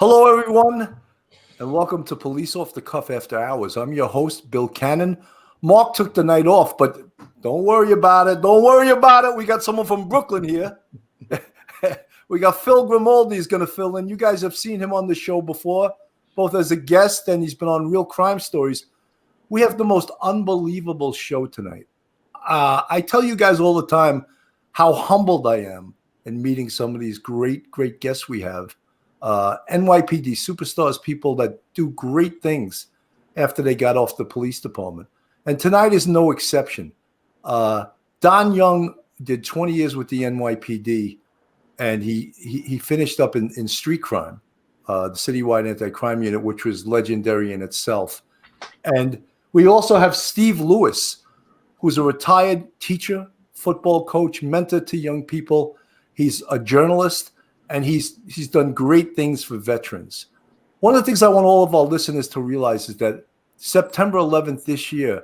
Hello, everyone, and welcome to Police Off the Cuff After Hours. I'm your host, Bill Cannon. Mark took the night off, but don't worry about it. Don't worry about it. We got someone from Brooklyn here. We got Phil Grimaldi is going to fill in. You guys have seen him on the show before, both as a guest and he's been on Real Crime Stories. We have the most unbelievable show tonight. I tell you guys all the time how humbled I am in meeting some of these great guests we have. NYPD superstars, people that do great things after they got off the police department. And tonight is no exception. Don Young did 20 years with the NYPD, and he finished up in street crime, the citywide anti-crime unit, which was legendary in itself. And we also have Steve Lewis, who's a retired teacher, football coach, mentor to young people. He's a journalist, and he's done great things for veterans. One of the things I want all of our listeners to realize is that September 11th this year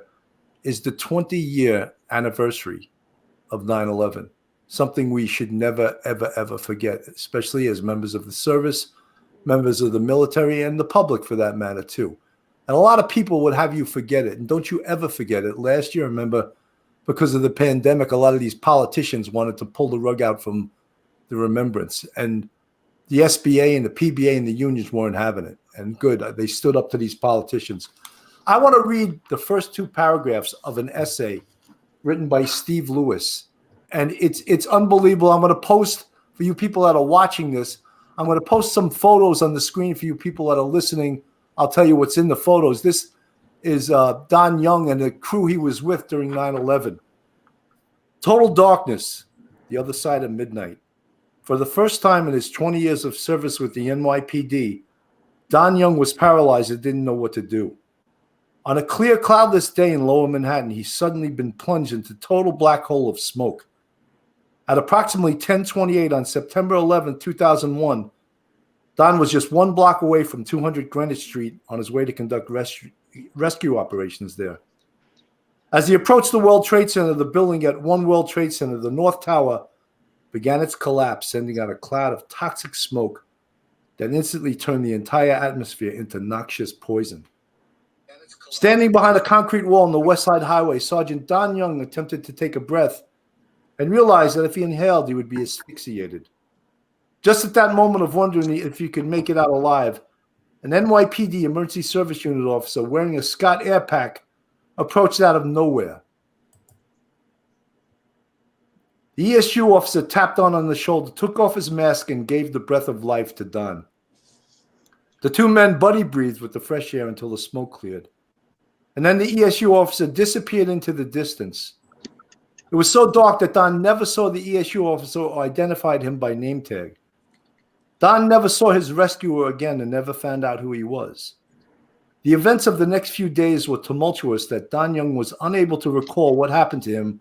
is the 20-year anniversary of 9/11, something we should never, ever, ever forget, especially as members of the service, members of the military, and the public for that matter, too. And a lot of people would have you forget it, and don't you ever forget it. Last year, remember, because of the pandemic, a lot of these politicians wanted to pull the rug out from the Remembrance, and the SBA and the PBA and the unions weren't having it. And good, they stood up to these politicians. I want to read the first two paragraphs of an essay written by Steve Lewis, and it's unbelievable. I'm going to post for you people that are watching this. I'm going to post some photos on the screen for you people that are listening. I'll tell you what's in the photos. This is Don Young and the crew he was with during 9/11. Total darkness, the other side of midnight. For the first time in his 20 years of service with the NYPD, Don Young was paralyzed and didn't know what to do. On a clear, cloudless day in Lower Manhattan, he's suddenly been plunged into a total black hole of smoke. At approximately 10:28 on September 11, 2001, Don was just one block away from 200 Greenwich Street on his way to conduct rescue operations there. As he approached the World Trade Center, the building at One World Trade Center, the North Tower, began its collapse, sending out a cloud of toxic smoke that instantly turned the entire atmosphere into noxious poison. Standing behind a concrete wall on the West Side Highway, Sergeant Don Young attempted to take a breath and realized that if he inhaled, he would be asphyxiated. Just at that moment of wondering if he could make it out alive, an NYPD emergency service unit officer wearing a Scott Air Pack approached out of nowhere. The ESU officer tapped on the shoulder, took off his mask, and gave the breath of life to Don. The two men buddy breathed with the fresh air until the smoke cleared. And then the ESU officer disappeared into the distance. It was so dark that Don never saw the ESU officer or identified him by name tag. Don never saw his rescuer again and never found out who he was. The events of the next few days were tumultuous that Don Young was unable to recall what happened to him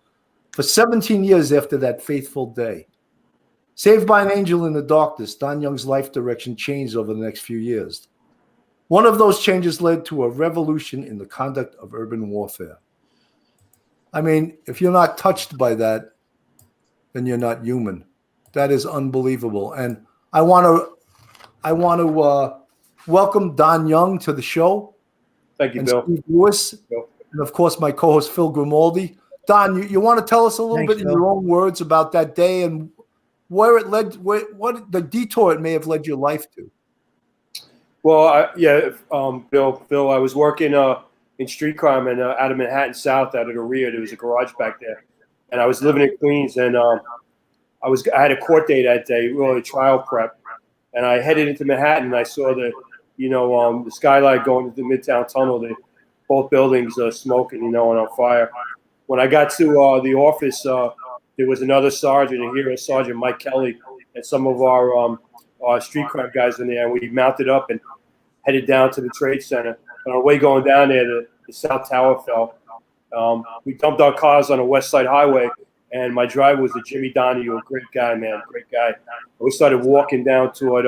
for 17 years after that faithful day. Saved by an angel in the darkness, Don Young's life direction changed over the next few years. One of those changes led to a revolution in the conduct of urban warfare. I mean, if you're not touched by that, then you're not human. That is unbelievable. And I want to welcome Don Young to the show. Thank you, Bill. Steve Lewis, and of course my co-host Phil Grimaldi. Don, you want to tell us a little bit in your own words about that day and where it led, what the detour it may have led your life to? Well, Bill, I was working in street crime and out of Manhattan South, out of the rear. There was a garage back there, and I was living in Queens, and I had a court day that day, really trial prep, and I headed into Manhattan, and I saw the skylight going into the Midtown Tunnel, both buildings smoking, and on fire. When I got to the office, there was another sergeant, and here is Sergeant Mike Kelly, and some of our street crime guys in there, and we mounted up and headed down to the Trade Center. On our way going down there, the South Tower fell. We dumped our cars on the West Side Highway, and my driver was a Jimmy Donahue, a great guy, man, great guy. And we started walking down toward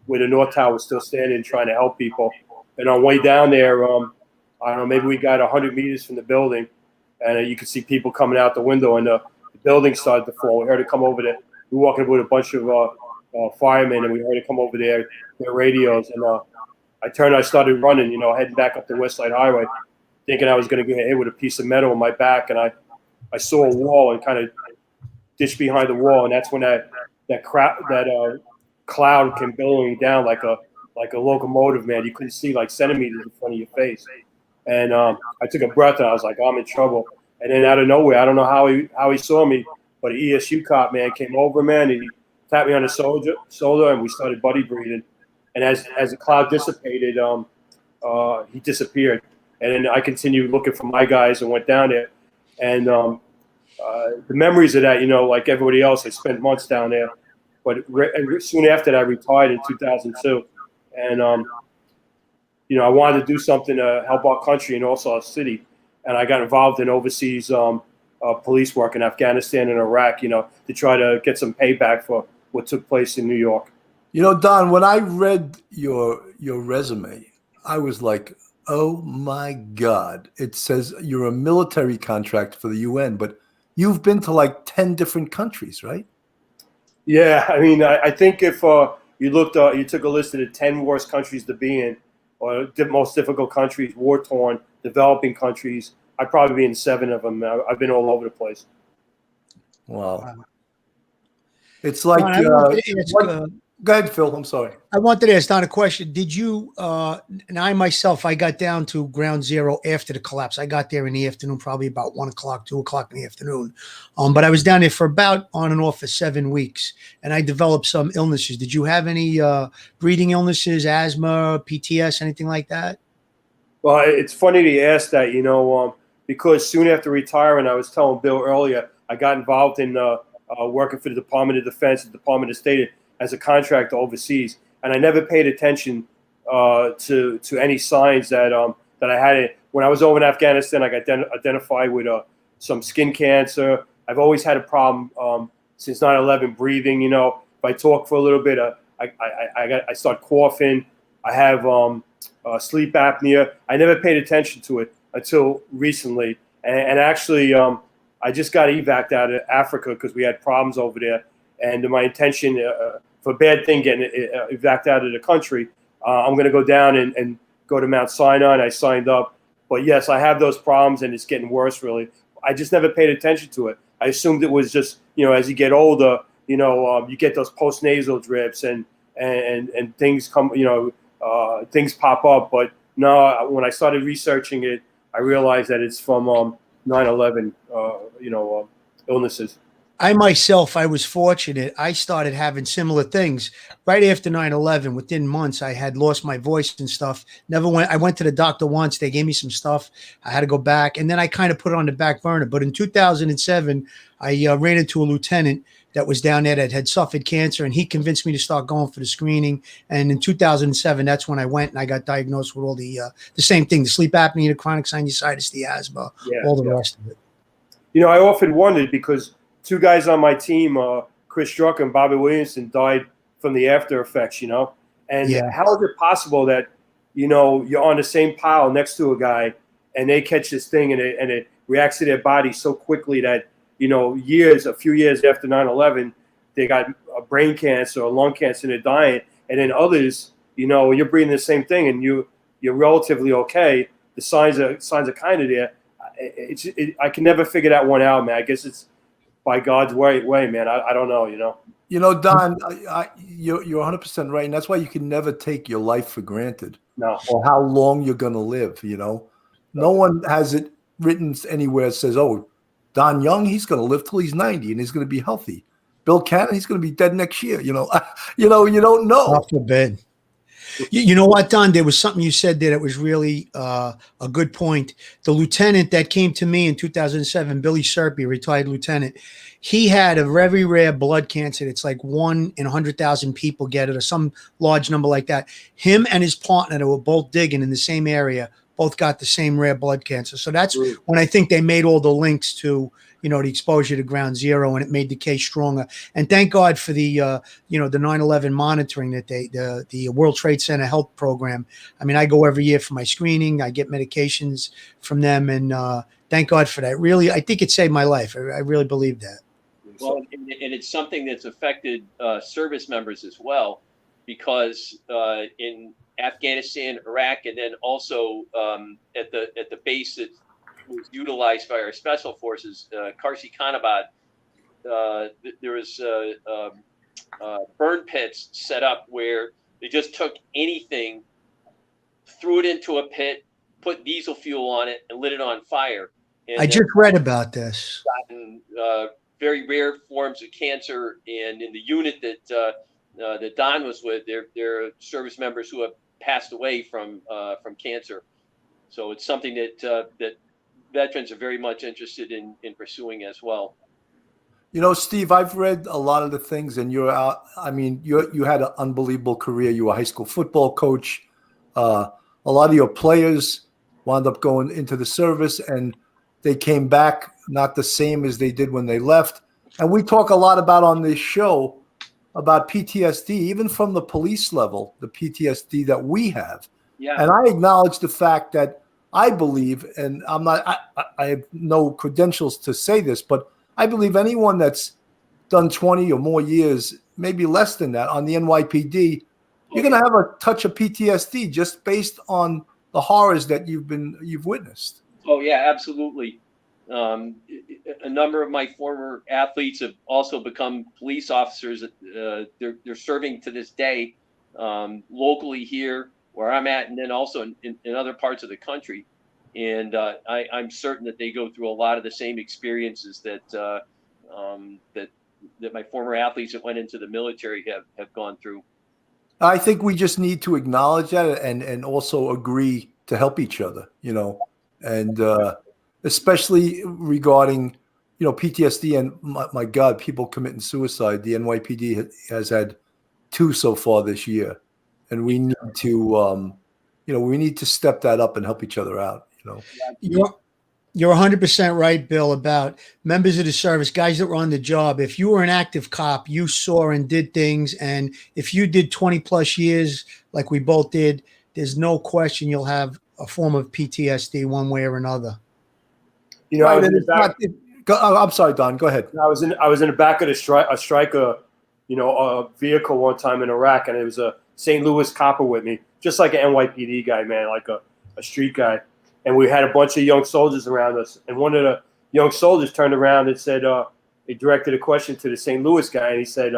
where the North Tower was still standing, trying to help people. And on the way down there, I don't know, maybe we got 100 meters from the building, and you could see people coming out the window, and the building started to fall. We heard it come over there. We were walking with a bunch of firemen, and we heard it come over their radios. And I started running, heading back up the West Side Highway, thinking I was going to get hit with a piece of metal in my back. And I saw a wall and kind of ditched behind the wall, and that's when that cloud came billowing down like a locomotive, man. You couldn't see like centimeters in front of your face. And I took a breath, and I was like, I'm in trouble. And then out of nowhere, I don't know how he saw me, but an ESU cop, man, came over, man, and he tapped me on the shoulder, and we started buddy breathing. And as the cloud dissipated, he disappeared. And then I continued looking for my guys and went down there. And the memories of that, like everybody else, I spent months down there. But soon after that, I retired in 2002. And, I wanted to do something to help our country and also our city. And I got involved in overseas police work in Afghanistan and Iraq, to try to get some payback for what took place in New York. Don, when I read your resume, I was like, oh my God. It says you're a military contractor for the UN, but you've been to like 10 different countries, right? Yeah, I mean, I think if you looked, you took a list of the 10 worst countries to be in, or the most difficult countries, war-torn, developing countries, I'd probably be in 7 of them. I've been all over the place. Wow. It's like, go ahead, Phil. I'm sorry. I wanted to ask Don a question. Did you, and I myself, I got down to ground zero after the collapse. I got there in the afternoon, probably about 1 o'clock, 2 o'clock in the afternoon. But I was down there for about on and off for 7 weeks, and I developed some illnesses. Did you have any breathing illnesses, asthma, PTS, anything like that? Well, it's funny that you asked that, because soon after retiring, I was telling Bill earlier, I got involved in working for the Department of Defense, the Department of State, as a contractor overseas, and I never paid attention to any signs that I had. When I was over in Afghanistan, I got identified with some skin cancer. I've always had a problem since 9/11 breathing. If I talk for a little bit, I start coughing. I have sleep apnea. I never paid attention to it until recently, and actually, I just got evac'd out of Africa because we had problems over there. And my intention, for a bad thing, getting evac'd out of the country, I'm going to go down and go to Mount Sinai, and I signed up. But yes, I have those problems, and it's getting worse, really. I just never paid attention to it. I assumed it was just, as you get older, you get those postnasal drips and things come, things pop up. But no, when I started researching it, I realized that it's from 9/11, illnesses. I myself, I was fortunate. I started having similar things right after 9/11. Within months, I had lost my voice and stuff. I went to the doctor once. They gave me some stuff. I had to go back. And then I kind of put it on the back burner. But in 2007, I ran into a lieutenant that was down there that had suffered cancer. And he convinced me to start going for the screening. And in 2007, that's when I went and I got diagnosed with all the same thing, the sleep apnea, the chronic sinusitis, the asthma, all the rest of it. I often wondered because 2 guys on my team, Chris Struck and Bobby Williamson, died from the after effects, And how is it possible that, you're on the same pile next to a guy and they catch this thing and it reacts to their body so quickly that, a few years after 9/11, they got a brain cancer or lung cancer and they're dying. And then others, you're breathing the same thing and you're relatively okay. The signs are kind of there. I can never figure that one out, man. I guess it's by God's way, man. I don't know, Don, you're 100% right, and that's why you can never take your life for granted. No. Or how long you're going to live. No one has it written anywhere that says, "Oh, Don Young, he's going to live till he's 90 and he's going to be healthy. Bill Cannon, he's going to be dead next year." You don't know. Off the bed. You know what, Don? There was something you said there that was really a good point. The lieutenant that came to me in 2007, Billy Serpy, retired lieutenant, he had a very rare blood cancer. It's like 1 in 100,000 people get it or some large number like that. Him and his partner that were both digging in the same area both got the same rare blood cancer. So that's when I think they made all the links to, the exposure to ground zero, and it made the case stronger. And thank God for the, the 9/11 monitoring that the World Trade Center Health Program. I mean, I go every year for my screening. I get medications from them, and thank God for that. Really, I think it saved my life. I really believe that. Well, and it's something that's affected service members as well, because in Afghanistan, Iraq, and then also at the base that was utilized by our special forces, Karsi Khanabad, there was burn pits set up where they just took anything, threw it into a pit, put diesel fuel on it, and lit it on fire. And I just read about this. gotten very rare forms of cancer, and in the unit that Don was with, there are service members who have passed away from cancer. So it's something that that veterans are very much interested in pursuing as well. You know, Steve, I've read a lot of the things, and you're out. I mean, you had an unbelievable career. You were a high school football coach. A lot of your players wound up going into the service, and they came back not the same as they did when they left. And we talk a lot about on this show about PTSD, even from the police level, the PTSD that we have. Yeah. And I acknowledge the fact that I believe, and I have no credentials to say this, but I believe anyone that's done 20 or more years, maybe less than that, on the NYPD, you're going to have a touch of PTSD just based on the horrors that you've witnessed. Oh yeah, absolutely. A number of my former athletes have also become police officers. They're serving to this day, locally here where I'm at, and then also in other parts of the country. And I'm certain that they go through a lot of the same experiences that that my former athletes that went into the military have gone through. I think we just need to acknowledge that and also agree to help each other, you know, and especially regarding, you know, PTSD and my God, people committing suicide. The NYPD has had 2 so far this year, and we need to, you know, we need to step that up and help each other out. You know, You're 100% right, Bill, about members of the service, guys that were on the job. If you were an active cop, you saw and did things. And if you did 20 plus years, like we both did, there's no question you'll have a form of PTSD one way or another. You know, I'm sorry, Don, go ahead. I was in the back of a striker, you know, a vehicle one time in Iraq, and it was a St. Louis copper with me, just like an NYPD guy, man, like a street guy. And we had a bunch of young soldiers around us. And one of the young soldiers turned around and said, he directed a question to the St. Louis guy. And he said,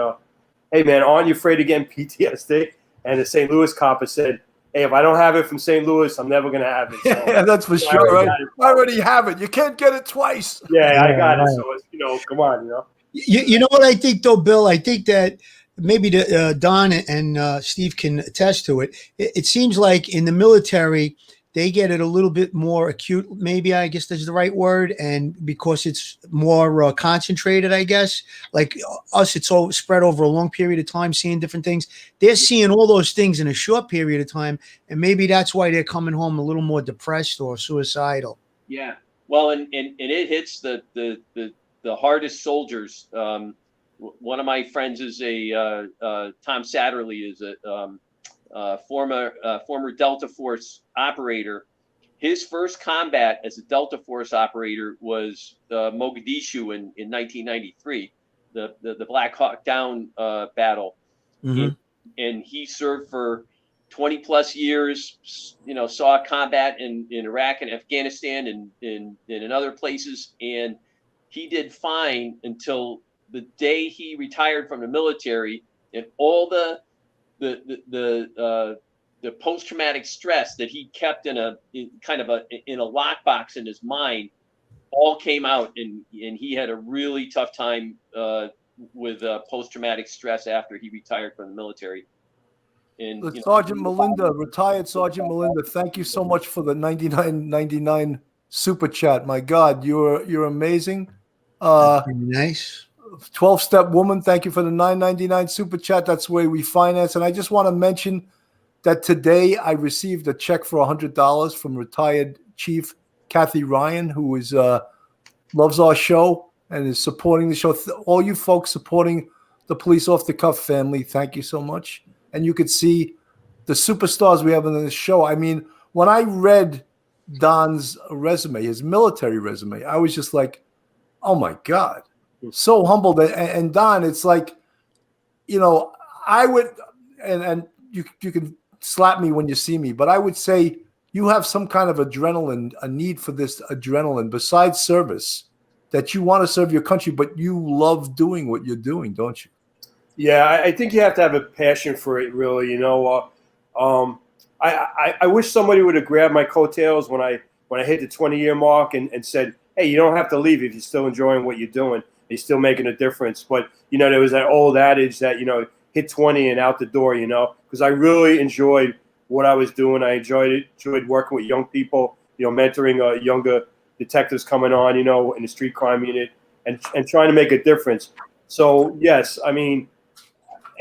hey, man, aren't you afraid of getting PTSD? And the St. Louis copper said, hey, if I don't have it from St. Louis, I'm never going to have it. So, yeah, that's for sure, right? I already have it. You can't get it twice. Yeah, I got it. So, it's, you know, come on, you know. You know what I think, though, Bill? I think that maybe Don and Steve can attest to it. It seems like in the military, they get it a little bit more acute, maybe, I guess that's the right word. And because it's more concentrated, I guess, like us, it's all spread over a long period of time, seeing different things. They're seeing all those things in a short period of time. And maybe that's why they're coming home a little more depressed or suicidal. Yeah. Well, and it hits the hardest soldiers. One of my friends is Tom Satterley is a former Delta Force operator. His first combat as a Delta Force operator was Mogadishu in 1993, the Black Hawk Down battle. Mm-hmm. And he served for 20 plus years, you know, saw combat in Iraq and Afghanistan and in other places. And he did fine until the day he retired from the military, and all the post-traumatic stress that he kept in a lockbox in his mind all came out, and he had a really tough time with post-traumatic stress after he retired from the military. And Sergeant Melinda, retired Sergeant Melinda, thank you so much for the $99.99 super chat. My God, you're amazing. Nice. 12-step woman, thank you for the $9.99 super chat. That's the way we finance. And I just want to mention that today I received a check for $100 from retired Chief Kathy Ryan, who is loves our show and is supporting the show. All you folks supporting the Police Off the Cuff family, thank you so much. And you could see the superstars we have in this show. I mean, when I read Don's resume, his military resume, I was just like, oh my God. so humbled. And Don, it's like, you know, I would, and you can slap me when you see me, but I would say you have some kind of adrenaline, a need for this adrenaline besides service, that you want to serve your country, but you love doing what you're doing, don't you? Yeah, I think you have to have a passion for it, really. You know, I wish somebody would have grabbed my coattails when I hit the 20-year mark and said, "Hey, you don't have to leave if you're still enjoying what you're doing. You're still making a difference." But you know, there was that old adage that, you know, hit 20 and out the door. You know, because I really enjoyed what I was doing. I enjoyed working with young people. You know, mentoring younger detectives coming on, you know, in the street crime unit, and trying to make a difference. So yes, I mean,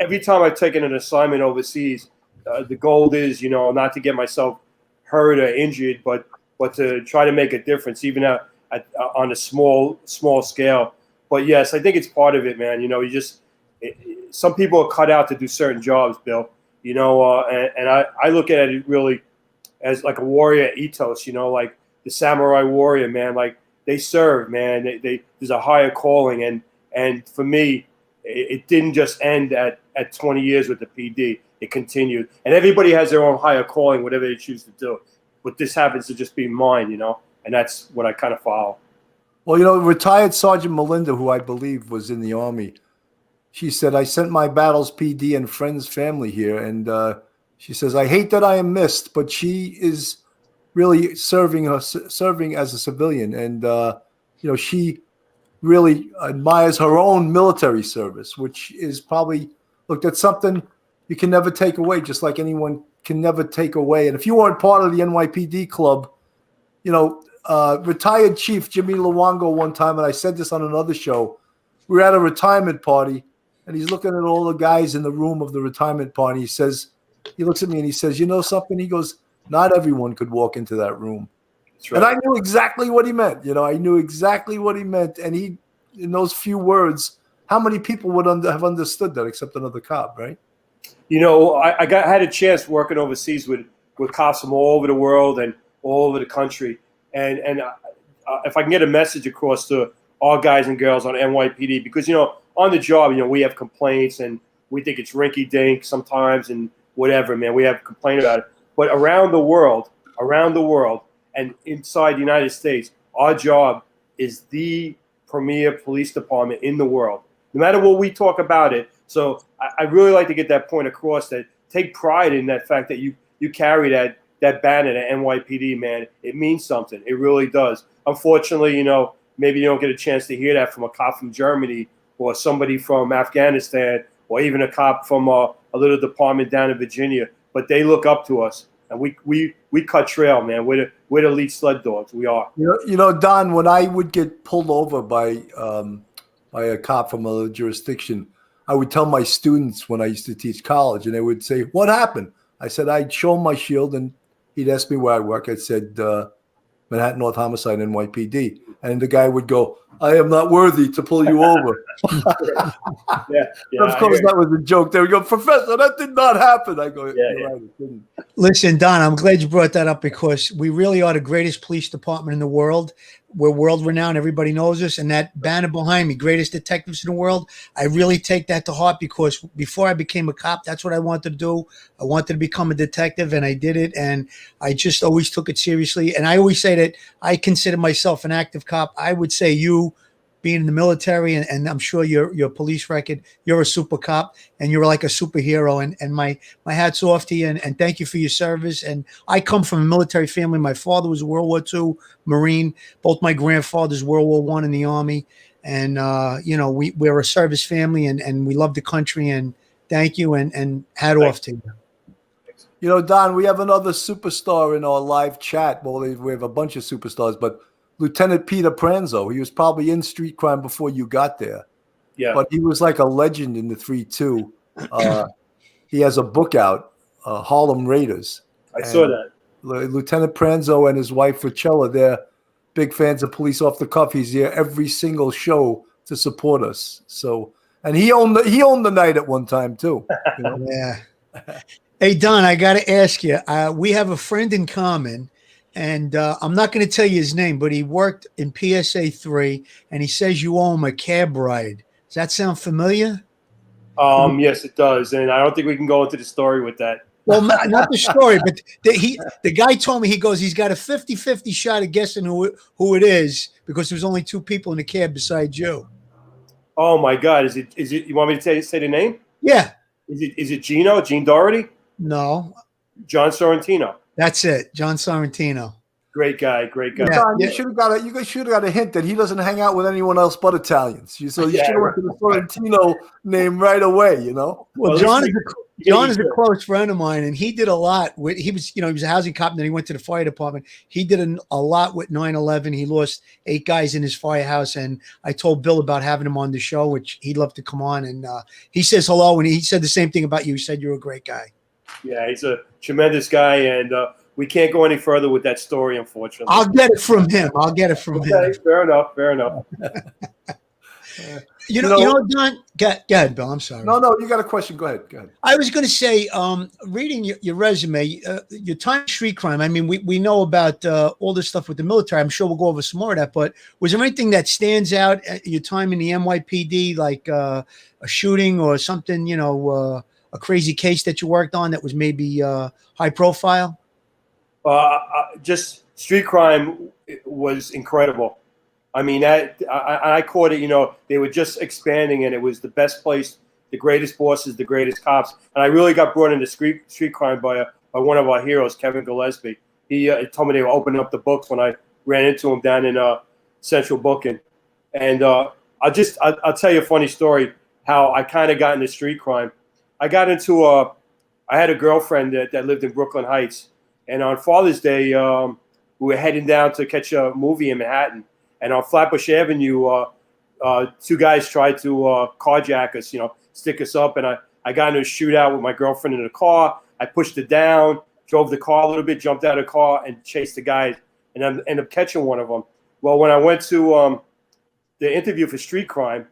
every time I've taken an assignment overseas, the goal is, you know, not to get myself hurt or injured, but to try to make a difference, even on a small scale. But yes, I think it's part of it, man. You know, some people are cut out to do certain jobs, Bill. You know, and I look at it really as like a warrior ethos. You know, like the samurai warrior, man. Like they serve, man. There's a higher calling, and for me, it didn't just end at 20 years with the PD. It continued, and everybody has their own higher calling, whatever they choose to do. But this happens to just be mine, you know, and that's what I kind of follow. Well, you know, retired Sergeant Melinda, who I believe was in the Army, she said, "I sent my battles PD and friends, family here," and she says, "I hate that I am missed, but she is really serving as a civilian, and you know, she really admires her own military service, which is probably, look, that's something you can never take away, just like anyone can never take away. And if you weren't part of the NYPD club, you know, retired Chief Jimmy Luongo one time, and I said this on another show, we were at a retirement party, and he's looking at all the guys in the room of the retirement party. He looks at me and he says, "You know something?" He goes, "Not everyone could walk into that room." That's right. And I knew exactly what he meant. You know, I knew exactly what he meant. And he, in those few words, how many people would have understood that except another cop, right? You know, I had a chance working overseas with cops from all over the world and all over the country. And if I can get a message across to all guys and girls on NYPD, because, you know, on the job, you know, we have complaints and we think it's rinky-dink sometimes and whatever, man. We have complaint about it. But around the world, and inside the United States, our job is the premier police department in the world, no matter what we talk about it. So I really like to get that point across, that take pride in that fact that you carry that banner at NYPD, man. It means something. It really does. Unfortunately, you know, maybe you don't get a chance to hear that from a cop from Germany or somebody from Afghanistan or even a cop from a little department down in Virginia, but they look up to us. And we cut trail, man. We're the lead sled dogs. We are. You know, Don, when I would get pulled over by a cop from another jurisdiction, I would tell my students when I used to teach college, and they would say, "What happened?" I said, I'd show him my shield, and he'd ask me where I work. I said, Manhattan North Homicide, NYPD. And the guy would go, "I am not worthy to pull you over." Yeah, of course, that was a joke. They would go, "Professor, that did not happen." I go, Yeah. Right, it didn't. Listen, Don, I'm glad you brought that up because we really are the greatest police department in the world. We're world renowned. Everybody knows us. And that banner behind me, greatest detectives in the world, I really take that to heart because before I became a cop, that's what I wanted to do. I wanted to become a detective, and I did it. And I just always took it seriously. And I always say that I consider myself an active cop. I would say you, being in the military, and I'm sure your police record, you're a super cop and you're like a superhero. And my hat's off to you, and thank you for your service. And I come from a military family. My father was a World War II Marine. Both my grandfathers, World War I in the Army. And, you know, we're a service family and we love the country, and thank you and hat off to you. You know, Don, we have another superstar in our live chat. Well, we have a bunch of superstars, but Lieutenant Peter Pranzo, he was probably in street crime before you got there. Yeah. But he was like a legend in the 3-2. He has a book out, Harlem Raiders. I saw that. Lieutenant Pranzo and his wife, Richella, they're big fans of Police Off the Cuff. He's here every single show to support us. So, and he owned the night at one time too. You know? Yeah. Hey, Don, I got to ask you, we have a friend in common. and I'm not going to tell you his name, but he worked in PSA 3, and he says you owe him a cab ride. Does that sound familiar? Yes, it does, and I don't think we can go into the story with that. Well, not the story, but the guy told me, he goes, he's got a 50-50 shot of guessing who it is because there's only 2 people in the cab besides you. Oh my God, is it? You want me to say the name? Yeah. Is it Gene Doherty? No. John Sorrentino. That's it. John Sorrentino. Great guy. Yeah. John, you should have got a hint that he doesn't hang out with anyone else but Italians. So you should have went to the Sorrentino name right away. You know. Well, John is a close friend of mine, and he did a lot with. He was a housing cop, and then he went to the fire department. He did a lot with 9/11. He lost 8 guys in his firehouse, and I told Bill about having him on the show, which he'd love to come on. And he says hello, and he said the same thing about you. He said you're a great guy. Yeah, he's a tremendous guy, and we can't go any further with that story, unfortunately. I'll get it from him. Okay, fair enough. You know, Don. Go ahead, Bill. I'm sorry. No, you got a question. Go ahead. I was going to say, reading your resume, your time in street crime. I mean, we know about all this stuff with the military. I'm sure we'll go over some more of that. But was there anything that stands out at your time in the NYPD, like a shooting or something? A crazy case that you worked on that was maybe high profile? Just street crime was incredible. I mean, I caught it, they were just expanding, and it was the best place, the greatest bosses, the greatest cops. And I really got brought into street crime by one of our heroes, Kevin Gillespie. He told me they were opening up the books when I ran into him down in Central Booking. And I'll tell you a funny story, how I kind of got into street crime. I had a girlfriend that lived in Brooklyn Heights. And on Father's Day, we were heading down to catch a movie in Manhattan. And on Flatbush Avenue, 2 guys tried to carjack us, stick us up. And I got into a shootout with my girlfriend in the car. I pushed it down, drove the car a little bit, jumped out of the car, and chased the guys. And I ended up catching one of them. Well, when I went to the interview for street crime,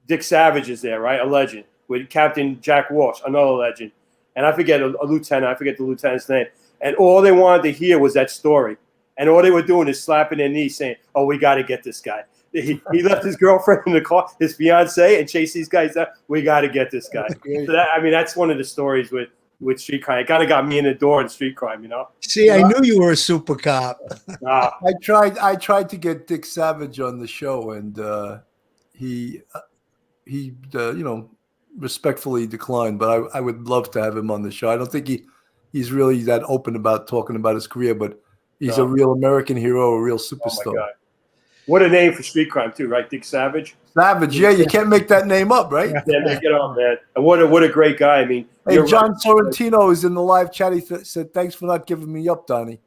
Dick Savage is there, right? A legend. With Captain Jack Walsh, another legend. And I forget a lieutenant. I forget the lieutenant's name. And all they wanted to hear was that story. And all they were doing is slapping their knees saying, oh, we got to get this guy. He left his girlfriend in the car, his fiance, and chased these guys down. We got to get this guy. So that's one of the stories with street crime. It kind of got me in the door in street crime, See, I knew you were a super cop. I tried to get Dick Savage on the show, and he respectfully declined. But I would love to have him on the show. I don't think he's really that open about talking about his career, but he's a real American hero, a real superstar. Oh my God. What a name for street crime too, right? Dick Savage. Savage, yeah, you can't make that name up, right? Yeah, make it up, man. And what a great guy. I mean, hey, John Sorrentino is in the live chat. He said, "Thanks for not giving me up, Donnie."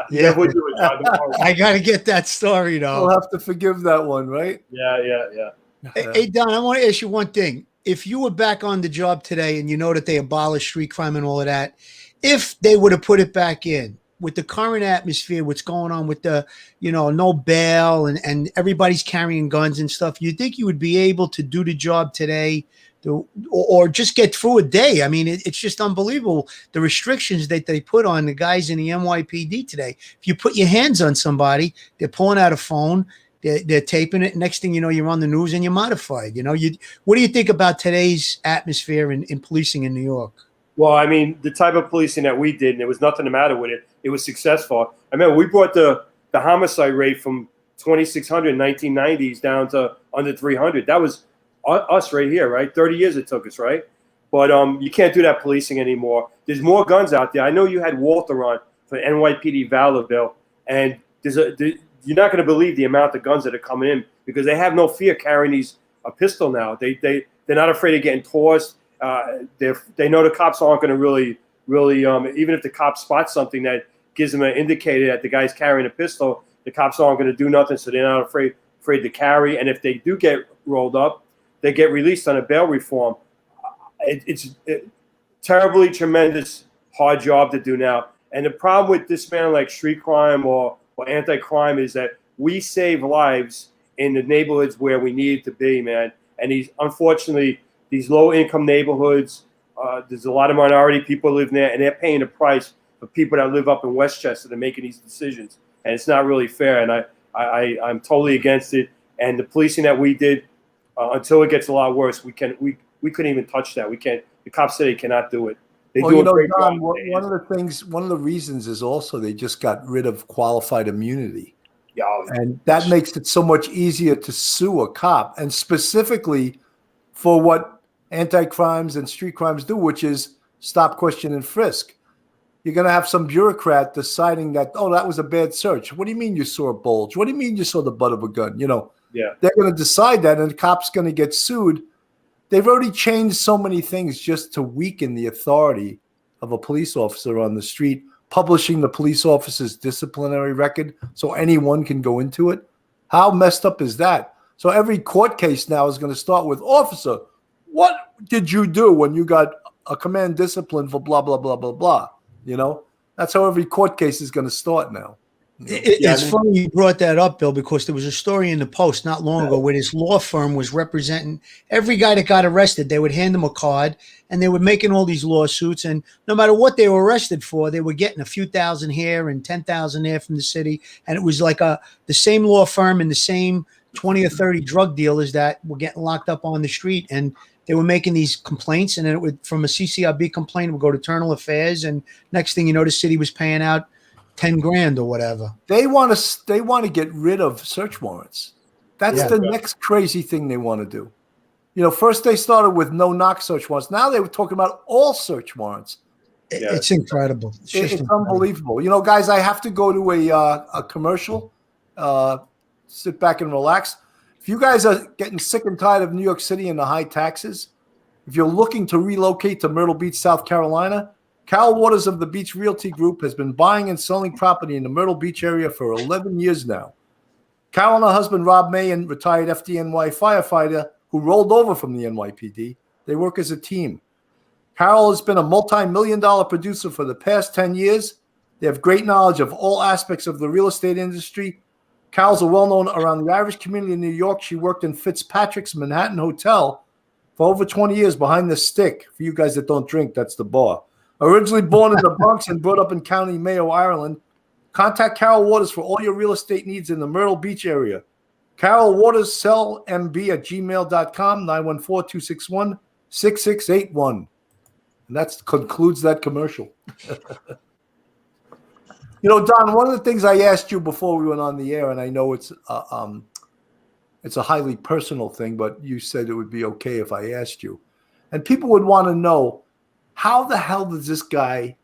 Yeah, we'll do it, John. I got to get that story, though. We'll have to forgive that one, right? Yeah. Hey, Don, I want to ask you one thing. If you were back on the job today and you know that they abolished street crime and all of that, if they would have put it back in, with the current atmosphere, what's going on with the, no bail and everybody's carrying guns and stuff, you think you would be able to do the job today or just get through a day? I mean, it's just unbelievable, the restrictions that they put on the guys in the NYPD today. If you put your hands on somebody, they're pulling out a phone, they're taping it. Next thing you know, you're on the news and you're modified. What do you think about today's atmosphere in policing in New York? Well, I mean, the type of policing that we did, and there was nothing the matter with it. It was successful. I remember we brought the homicide rate from 2,600 in 1990s down to under 300. That was us right here, right? 30 years it took us, right? But you can't do that policing anymore. There's more guns out there. I know you had Walter on for NYPD Valor, Bill, and you're not going to believe the amount of guns that are coming in because they have no fear carrying a pistol now. They're not afraid of getting tossed. They know the cops aren't going to really, even if the cop spots something that gives them an indicator that the guy's carrying a pistol, the cops aren't going to do nothing, so they're not afraid to carry. And if they do get rolled up, they get released on a bail reform. It's terribly tremendous, hard job to do now. And the problem with this man like street crime or anti-crime is that we save lives in the neighborhoods where we need to be, man. And unfortunately, these low-income neighborhoods, there's a lot of minority people living there, and they're paying the price the people that live up in Westchester that are making these decisions, and it's not really fair. And I'm totally against it. And the policing that we did, until it gets a lot worse, we couldn't even touch that. We can't. The cops say they cannot do it. They Well, do you a know, great Don, job. one of the reasons is also they just got rid of qualified immunity. Yeah, And that makes it so much easier to sue a cop, and specifically for what anti-crimes and street crimes do, which is stop, question, and frisk. You're going to have some bureaucrat deciding that, oh, that was a bad search. What do you mean you saw a bulge? What do you mean you saw the butt of a gun? You know, they're going to decide that, and the cop's going to get sued. They've already changed so many things just to weaken the authority of a police officer on the street, publishing the police officer's disciplinary record so anyone can go into it. How messed up is that? So every court case now is going to start with, officer, what did you do when you got a command discipline for blah, blah, blah, blah, blah? You know, that's how every court case is going to start now. It's funny you brought that up, Bill, because there was a story in the Post not long ago where this law firm was representing every guy that got arrested. They would hand them a card, and they were making all these lawsuits. And no matter what they were arrested for, they were getting a few thousand here and 10,000 there from the city. And it was like the same law firm and the same 20 or 30 drug dealers that were getting locked up on the street. And they were making these complaints, and then it would, from a CCRB complaint, it would go to Internal Affairs. And next thing you know, the city was paying out 10 grand or whatever. They want to get rid of search warrants. That's the next crazy thing they want to do. You know, first they started with no knock search warrants. Now they were talking about all search warrants. It's incredible. It's unbelievable. You know, guys, I have to go to a commercial. Sit back and relax. If you guys are getting sick and tired of New York City and the high taxes, if you're looking to relocate to Myrtle Beach, South Carolina, Carol Waters of the Beach Realty Group has been buying and selling property in the Myrtle Beach area for 11 years now. Carol and her husband, Rob Mayen, retired FDNY firefighter who rolled over from the NYPD. They work as a team. Carol has been a multi-million-dollar producer for the past 10 years. They have great knowledge of all aspects of the real estate industry. Carol's a well-known around the Irish community in New York. She worked in Fitzpatrick's Manhattan Hotel for over 20 years behind the stick. For you guys that don't drink, that's the bar. Originally born in the Bronx and brought up in County Mayo, Ireland, contact Carol Waters for all your real estate needs in the Myrtle Beach area. Carol Waters, sellmb@gmail.com, 914-261-6681. And that concludes that commercial. You know, Don, one of the things I asked you before we went on the air, and I know it's a highly personal thing, but you said it would be okay if I asked you. And people would want to know, how the hell does this guy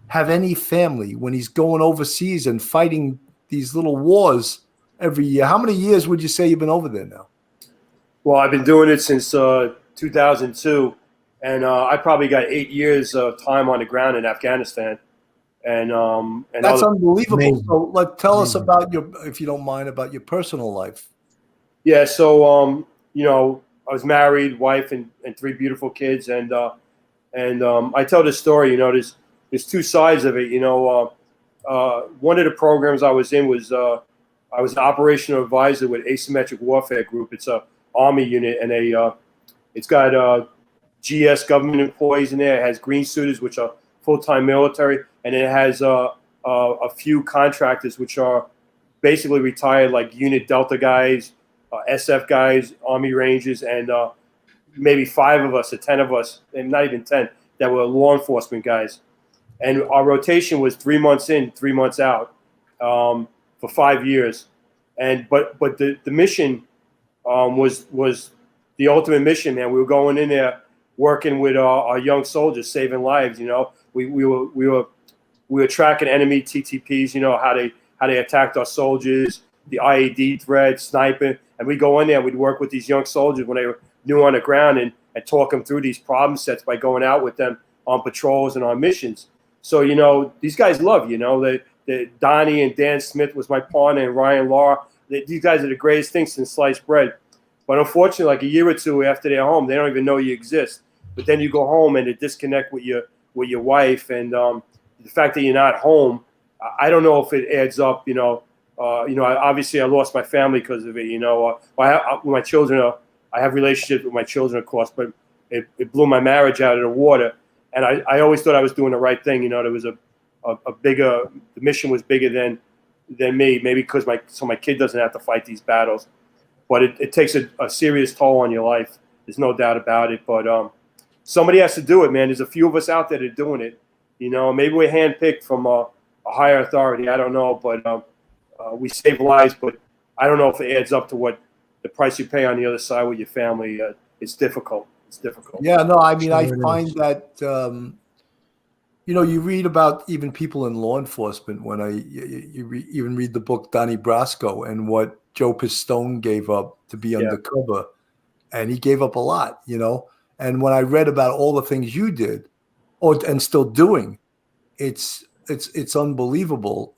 have any family when he's going overseas and fighting these little wars every year? How many years would you say you've been over there now? Well, I've been doing it since 2002, and I probably got 8 years of time on the ground in Afghanistan. And that's unbelievable. Amazing. So tell us about if you don't mind, about your personal life. Yeah. So, you know, I was married, wife, and 3 beautiful kids. And I tell this story, you know, there's 2 sides of it. You know, one of the programs I was in was I was an operational advisor with Asymmetric Warfare Group. It's a Army unit, and it's got GS government employees in there. It has green suiters, which are full-time military, and it has a few contractors, which are basically retired, like Unit Delta guys, SF guys, Army Rangers, and maybe 5 of us or 10 of us, and not even 10, that were law enforcement guys. And our rotation was 3 months in, 3 months out, for 5 years. And but the mission was the ultimate mission, man. We were going in there working with our young soldiers, saving lives. You know, we were tracking enemy TTPs. You know, how they attacked our soldiers, the IED threat, sniping, and we go in there. We'd work with these young soldiers when they were new on the ground and talk them through these problem sets by going out with them on patrols and on missions. So, you know, these guys love, you know, the Donnie and Dan Smith was my partner, and Ryan Law. These guys are the greatest things since sliced bread. But unfortunately, like a year or 2 after they're home, they don't even know you exist. But then you go home and they disconnect with your wife, and the fact that you're not home, I don't know if it adds up. You know, obviously I lost my family because of it. You know, with my children, I have relationships with my children, of course, but it blew my marriage out of the water. And I always thought I was doing the right thing. You know, there was a a bigger. The mission was bigger than me. Maybe because my kid doesn't have to fight these battles, but it takes a serious toll on your life. There's no doubt about it. But somebody has to do it, man. There's a few of us out there that are doing it. You know, maybe we're handpicked from a higher authority. I don't know, but we save lives. But I don't know if it adds up to what the price you pay on the other side with your family. It's difficult. It's difficult. Yeah, no, I mean, I Sure it find is. that you read about even people in law enforcement when even read the book Donnie Brasco and what Joe Pistone gave up to be undercover, and he gave up a lot, And when I read about all the things you did, and still doing, it's unbelievable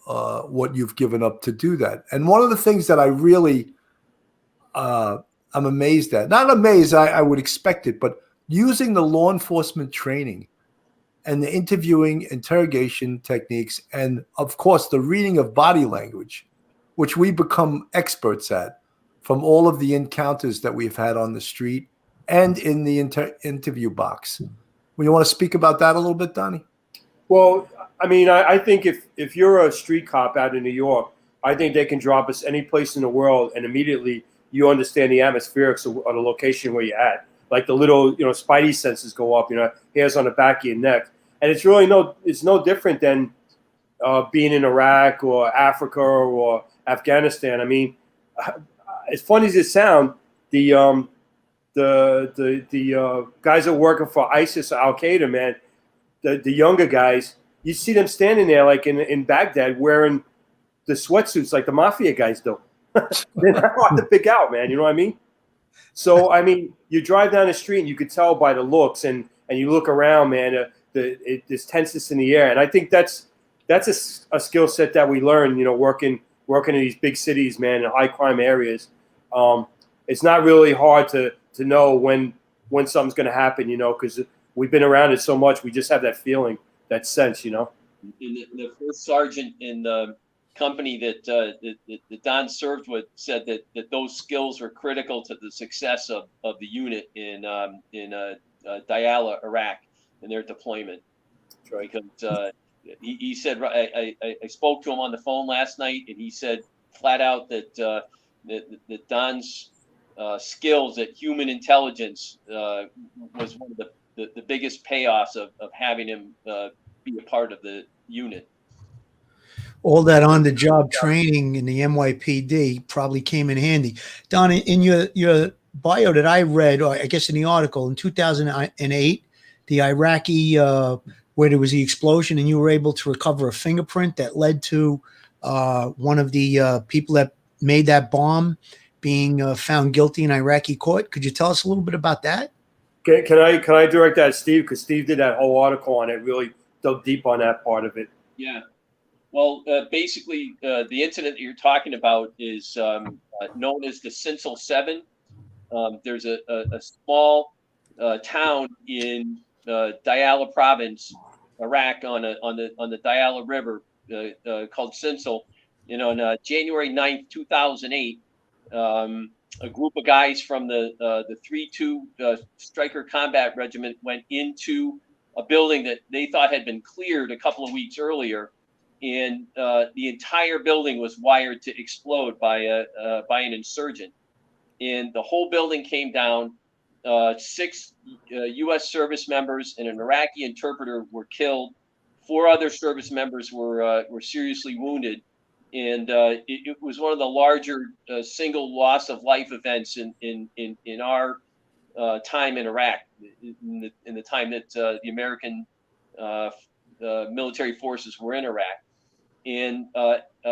what you've given up to do that. And one of the things that I really I'm amazed at, not amazed, I would expect it, but using the law enforcement training and the interrogation techniques, and of course the reading of body language, which we become experts at from all of the encounters that we've had on the street and in the interview box. Well, you want to speak about that a little bit, Donnie? Well, I mean, I think if you're a street cop out in New York, I think they can drop us any place in the world, and immediately you understand the atmospherics of the location where you're at. Like the little, spidey senses go up, hairs on the back of your neck. And it's really it's no different than being in Iraq or Africa or Afghanistan. I mean, as funny as it sounds, the guys that are working for ISIS or Al Qaeda, man, the younger guys, you see them standing there like in Baghdad wearing the sweatsuits like the mafia guys do. They're not hard to pick out, man. You know what I mean? So, I mean, you drive down the street and you could tell by the looks, and you look around, man, there's tenseness in the air. And I think that's a skill set that we learn, working in these big cities, man, in high crime areas. It's not really hard to know when something's going to happen, because we've been around it so much. We just have that feeling, that sense, The first sergeant in the company that Don served with said that those skills were critical to the success of the unit in Diyala, Iraq, in their deployment. Right. Because he said, I spoke to him on the phone last night, and he said flat out that Don's skills at human intelligence was one of the biggest payoffs of having him be a part of the unit. All that on-the-job training in the NYPD probably came in handy. Don, in your bio that I read, or I guess in the article, in 2008, the Iraqi, where there was the explosion, and you were able to recover a fingerprint that led to one of the people that made that bomb being found guilty in Iraqi court. Could you tell us a little bit about that? Can I direct that at Steve? Because Steve did that whole article on it, really dug deep on that part of it. Yeah. Well, basically, the incident that you're talking about is known as the Sinsel 7. There's a small town in Diyala province, Iraq, on the Diyala River called Sinsel. On January 9th, 2008, a group of guys from the 3-2 Striker Combat Regiment went into a building that they thought had been cleared a couple of weeks earlier. And the entire building was wired to explode by an insurgent, and the whole building came down. 6 U.S. service members and an Iraqi interpreter were killed. 4 other service members were seriously wounded, and it was one of the larger single loss of life events in our time in Iraq, in the time that the American military forces were in Iraq. And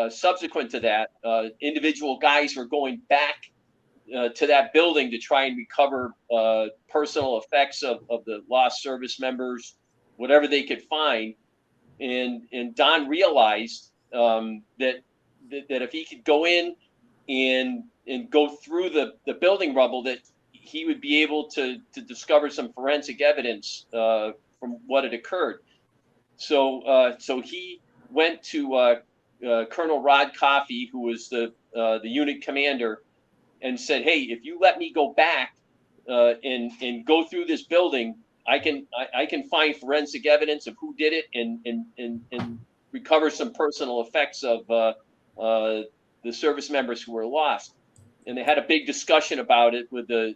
subsequent to that, individual guys were going back to that building to try and recover personal effects of the lost service members, whatever they could find. And Don realized that if he could go in and go through the building rubble, that he would be able to discover some forensic evidence from what had occurred. So he went to Colonel Rod Coffey, who was the unit commander, and said, "Hey, if you let me go back and go through this building, I can find forensic evidence of who did it and recover some personal effects of the service members who were lost. And they had a big discussion about it with the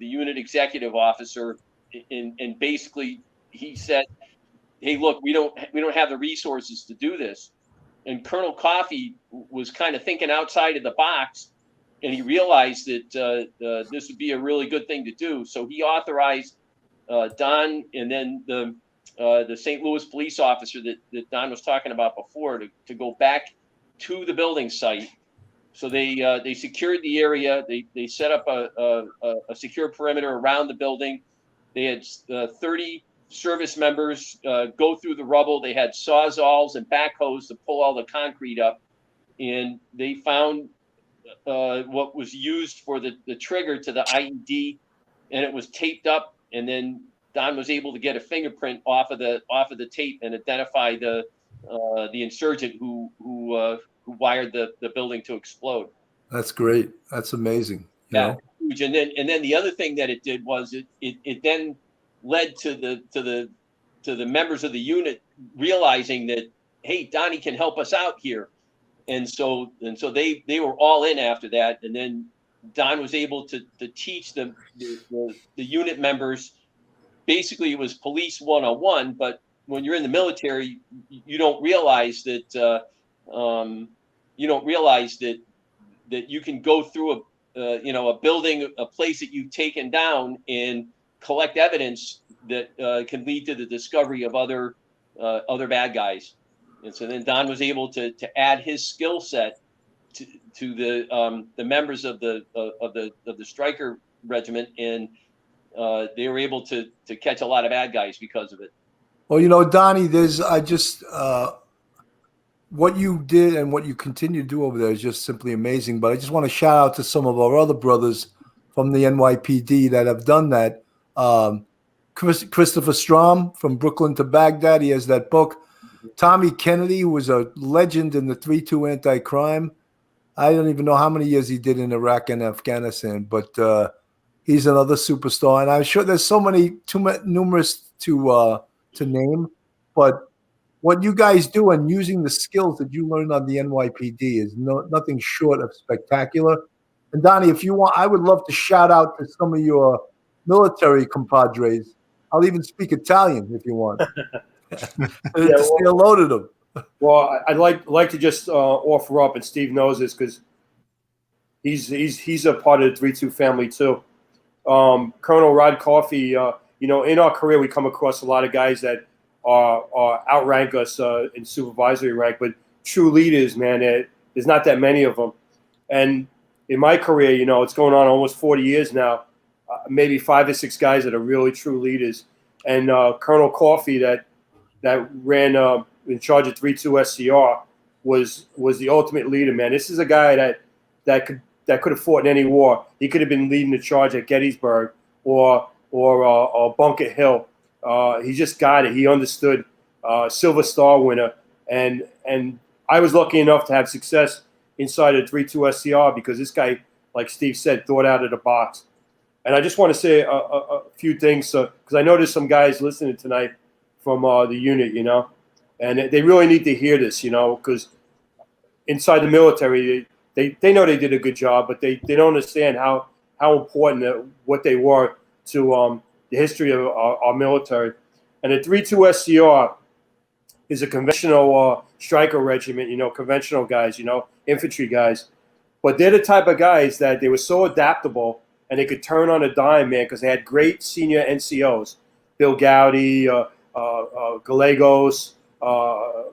unit executive officer, and basically he said, "Hey, look, we don't have the resources to do this." And Colonel Coffey was kind of thinking outside of the box, and he realized that this would be a really good thing to do. So he authorized Don and then the St. Louis police officer that Don was talking about before to go back to the building site. So they secured the area. They set up a secure perimeter around the building. They had 30 service members go through the rubble. They had sawzalls and backhoes to pull all the concrete up, and they found what was used for the trigger to the IED, and it was taped up. And then Don was able to get a fingerprint off of the tape and identify the insurgent who wired the building to explode. That's great. That's amazing. Yeah, huge. And then the other thing that it did was it then led to the members of the unit realizing that, hey, Donnie can help us out here, and so they were all in after that. And then Don was able to teach the unit members. Basically, it was police 101. But when you're in the military, you don't realize that that you can go through a building, a place that you've taken down, and collect evidence that can lead to the discovery of other bad guys. And so then Don was able to add his skill set to the members of the Stryker regiment, and they were able to catch a lot of bad guys because of it. Well, Donnie, what you did and what you continue to do over there is just simply amazing. But I just want to shout out to some of our other brothers from the NYPD that have done that. Christopher Strom from Brooklyn to Baghdad. He has that book. Tommy Kennedy, who was a legend in the 3-2 anti-crime. I don't even know how many years he did in Iraq and Afghanistan, but he's another superstar. And I'm sure there's so many, numerous to name. But what you guys do and using the skills that you learned on the NYPD is nothing short of spectacular. And Donnie, if you want, I would love to shout out to some of your military compadres. I'll even speak Italian if you want. Say hello to them. Well, I'd like to just offer up, and Steve knows this because he's a part of the 3-2 family too. Colonel Rod Coffey, in our career we come across a lot of guys that are outrank us in supervisory rank, but true leaders, man, there's not that many of them. And in my career, it's going on almost 40 years now, maybe 5 or 6 guys that are really true leaders. And Colonel Coffey that ran in charge of 3-2 SCR was the ultimate leader, man. This is a guy that could have fought in any war. He could have been leading the charge at Gettysburg or Bunker Hill. He just got it. He understood. Silver Star winner, and I was lucky enough to have success inside of 3-2 SCR because this guy, like Steve said, thought out of the box. And I just want to say a few things because I know there's some guys listening tonight from the unit, and they really need to hear this, because inside the military, they know they did a good job, but they don't understand how important what they were to the history of our military. And the 3-2 SCR is a conventional Stryker regiment, conventional guys, infantry guys. But they're the type of guys that they were so adaptable and they could turn on a dime, man, because they had great senior NCOs. Bill Gowdy, Gallegos,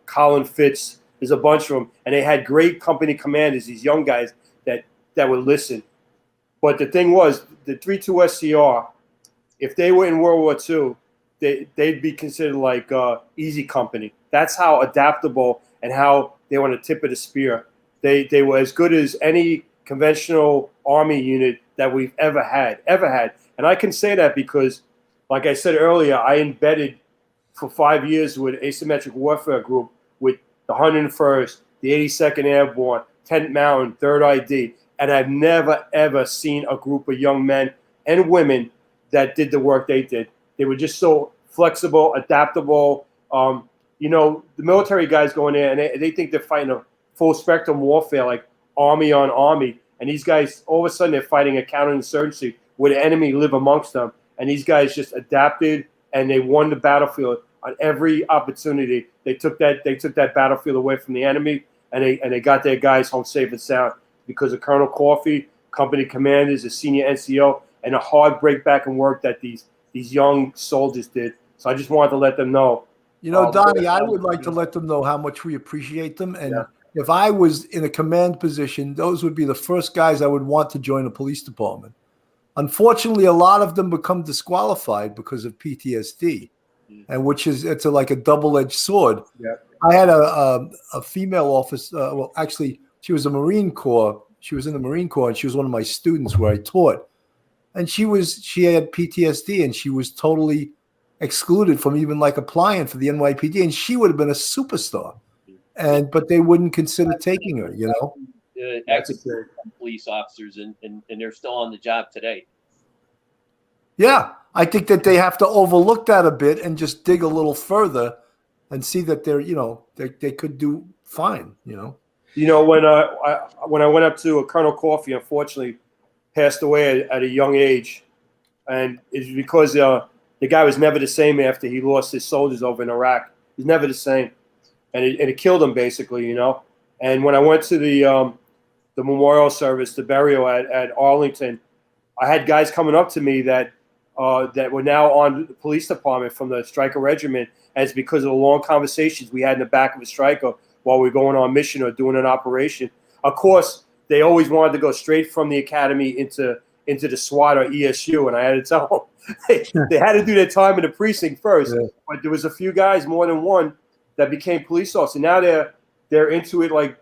Colin Fitz, there's a bunch of them. And they had great company commanders, these young guys that would listen. But the thing was, the 3-2 SCR, if they were in World War II, they'd be considered like easy company. That's how adaptable and how they were on the tip of the spear. They were as good as any conventional Army unit that we've ever had. And I can say that because, like I said earlier, I embedded for 5 years with Asymmetric Warfare Group with the 101st, the 82nd Airborne, 10th Mountain, 3rd ID, and I've never, ever seen a group of young men and women that did the work they did. They were just so flexible, adaptable. you know, the military guys go in there and they think they're fighting a full spectrum warfare, like army on army. And these guys, all of a sudden, they're fighting a counterinsurgency where the enemy live amongst them. And these guys just adapted and they won the battlefield on every opportunity. They took that battlefield away from the enemy, and they got their guys home safe and sound because of Colonel Coffey, company commanders, the senior NCO, and the hard break back and work that these young soldiers did. So I just wanted to let them know. You know, Donnie, I would like to let them know how much we appreciate them. And if I was in a command position, those would be the first guys I would want to join a police department. Unfortunately, a lot of them become disqualified because of PTSD, and it's like a double-edged sword. Yeah. I had a female officer. Well, actually, she was a Marine Corps. She was in the Marine Corps, and she was one of my students where I taught. And she had PTSD, and she was totally excluded from even like applying for the NYPD, and she would have been a superstar. But they wouldn't consider taking her, you know. Excellent police officers, and they're still on the job today. Yeah, I think that they have to overlook that a bit and just dig a little further and see that they're, you know, they could do fine, you know. You know, when I went up to Colonel Coffey, unfortunately, passed away at a young age, and it's because the guy was never the same after he lost his soldiers over in Iraq. He's never the same, and it killed him basically, you know. And when I went to the memorial service, the burial at Arlington, I had guys coming up to me that were now on the police department from the Stryker Regiment, and it's because of the long conversations we had in the back of a Stryker while we were going on mission or doing an operation. Of course, they always wanted to go straight from the academy into the SWAT or ESU, and I had to tell them they had to do their time in the precinct first. Yeah. But there was a few guys, more than one, that became police officers. Now they're into it like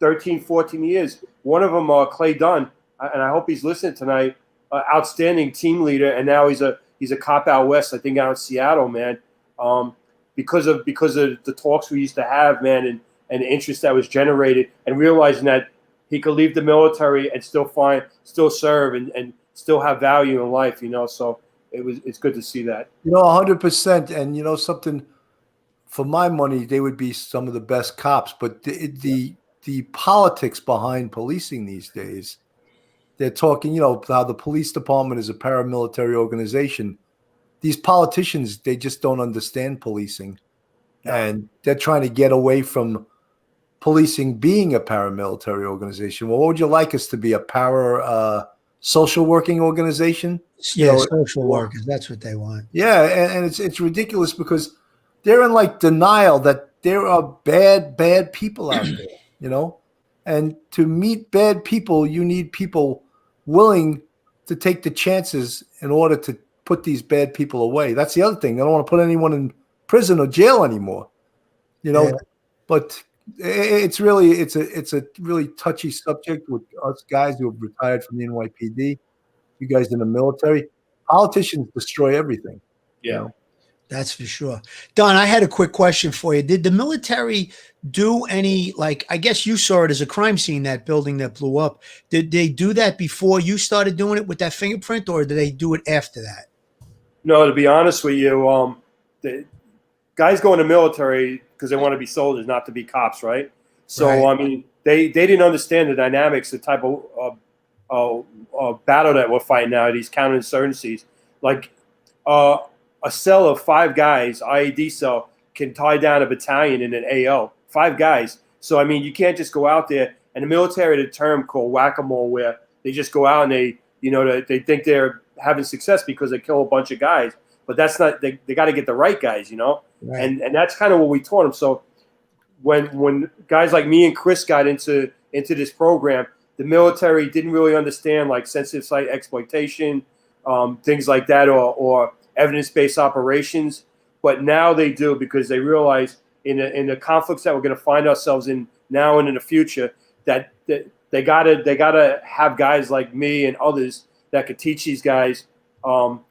13, 14 years. One of them, Clay Dunn, and I hope he's listening tonight, outstanding team leader, and now he's a cop out west, I think out in Seattle, man. Because of the talks we used to have, man, and the interest that was generated, and realizing that he could leave the military and still serve and still have value in life, you know. So it's good to see that. You know, 100%. And you know something, for my money, they would be some of the best cops. But the politics behind policing these days, they're talking, you know, how the police department is a paramilitary organization. These politicians, they just don't understand policing. And they're trying to get away from policing being a paramilitary organization. Well, what would you like us to be? A social working organization? Yeah, you know, social workers. That's what they want. Yeah, and it's ridiculous because they're in like denial that there are bad people out there, you know? And to meet bad people, you need people willing to take the chances in order to put these bad people away. That's the other thing. They don't want to put anyone in prison or jail anymore, you know? Yeah. But it's a really touchy subject with us guys who have retired from the NYPD, you guys in the military. Politicians destroy everything. Yeah. You know? That's for sure. Don, I had a quick question for you. Did the military do any, like, I guess you saw it as a crime scene, that building that blew up. Did they do that before you started doing it with that fingerprint, or did they do it after that? No, to be honest with you, the guys go in the military because they want to be soldiers, not to be cops, right? So, right. I mean, they didn't understand the dynamics, the type of battle that we're fighting now, these counterinsurgencies. Like, a cell of 5 guys, IED cell, can tie down a battalion in an AO. 5 guys. So, I mean, you can't just go out there. And the military had a term called whack-a-mole, where they just go out and they think they're having success because they kill a bunch of guys. But that's not, they got to get the right guys, you know? Right. And that's kind of what we taught them. So when guys like me and Chris got into this program, the military didn't really understand like sensitive site exploitation, things like that, or evidence-based operations, but now they do, because they realize in the conflicts that we're going to find ourselves in now and in the future, that they gotta have guys like me and others that could teach these guys how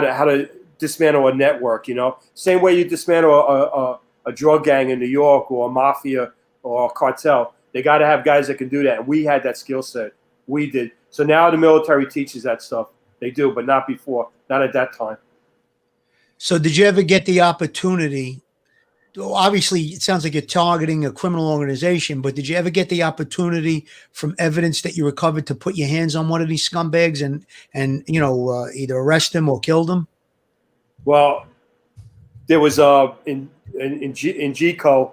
to dismantle a network. You know, same way you dismantle a drug gang in New York or a mafia or a cartel. They got to have guys that can do that, and we had that skill set. We did. So now the military teaches that stuff. They do, but not before, not at that time. So did you ever get the opportunity obviously it sounds like you're targeting a criminal organization, but did you ever get the opportunity from evidence that you recovered to put your hands on one of these scumbags and either arrest him or kill them? Well, there was in GCO,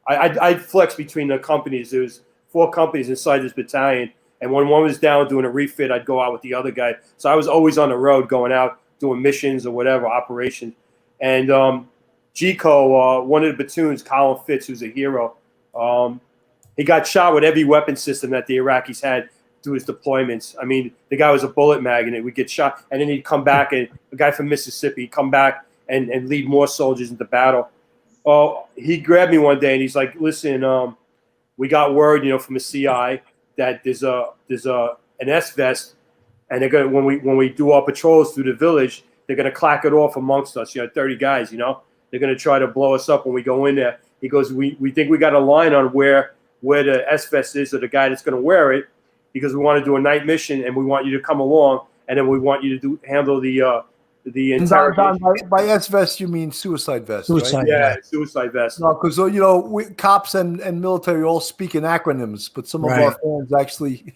I flexed between the companies. There was 4 companies inside this battalion, and when one was down doing a refit, I'd go out with the other guy. So I was always on the road, going out doing missions or whatever operations. And GCO, one of the platoons, Colin Fitz, who's a hero, he got shot with every weapon system that the Iraqis had through his deployments. I mean, the guy was a bullet magnet. We'd get shot, and then he'd come back, and a guy from Mississippi, he'd come back and lead more soldiers into battle. Oh, he grabbed me one day, and he's like, listen, we got word, from the CI that there's an S-vest, and they're gonna when we do our patrols through the village, they're gonna clack it off amongst us. 30 guys. They're gonna try to blow us up when we go in there. He goes, we think we got a line on where the S-vest is, or the guy that's gonna wear it, because we want to do a night mission, and we want you to come along, and then we want you to handle the interrogation. By S-vest, you mean suicide vest, Suicide. right? Yeah, suicide vest. No, because cops and military all speak in acronyms, but some of our fans actually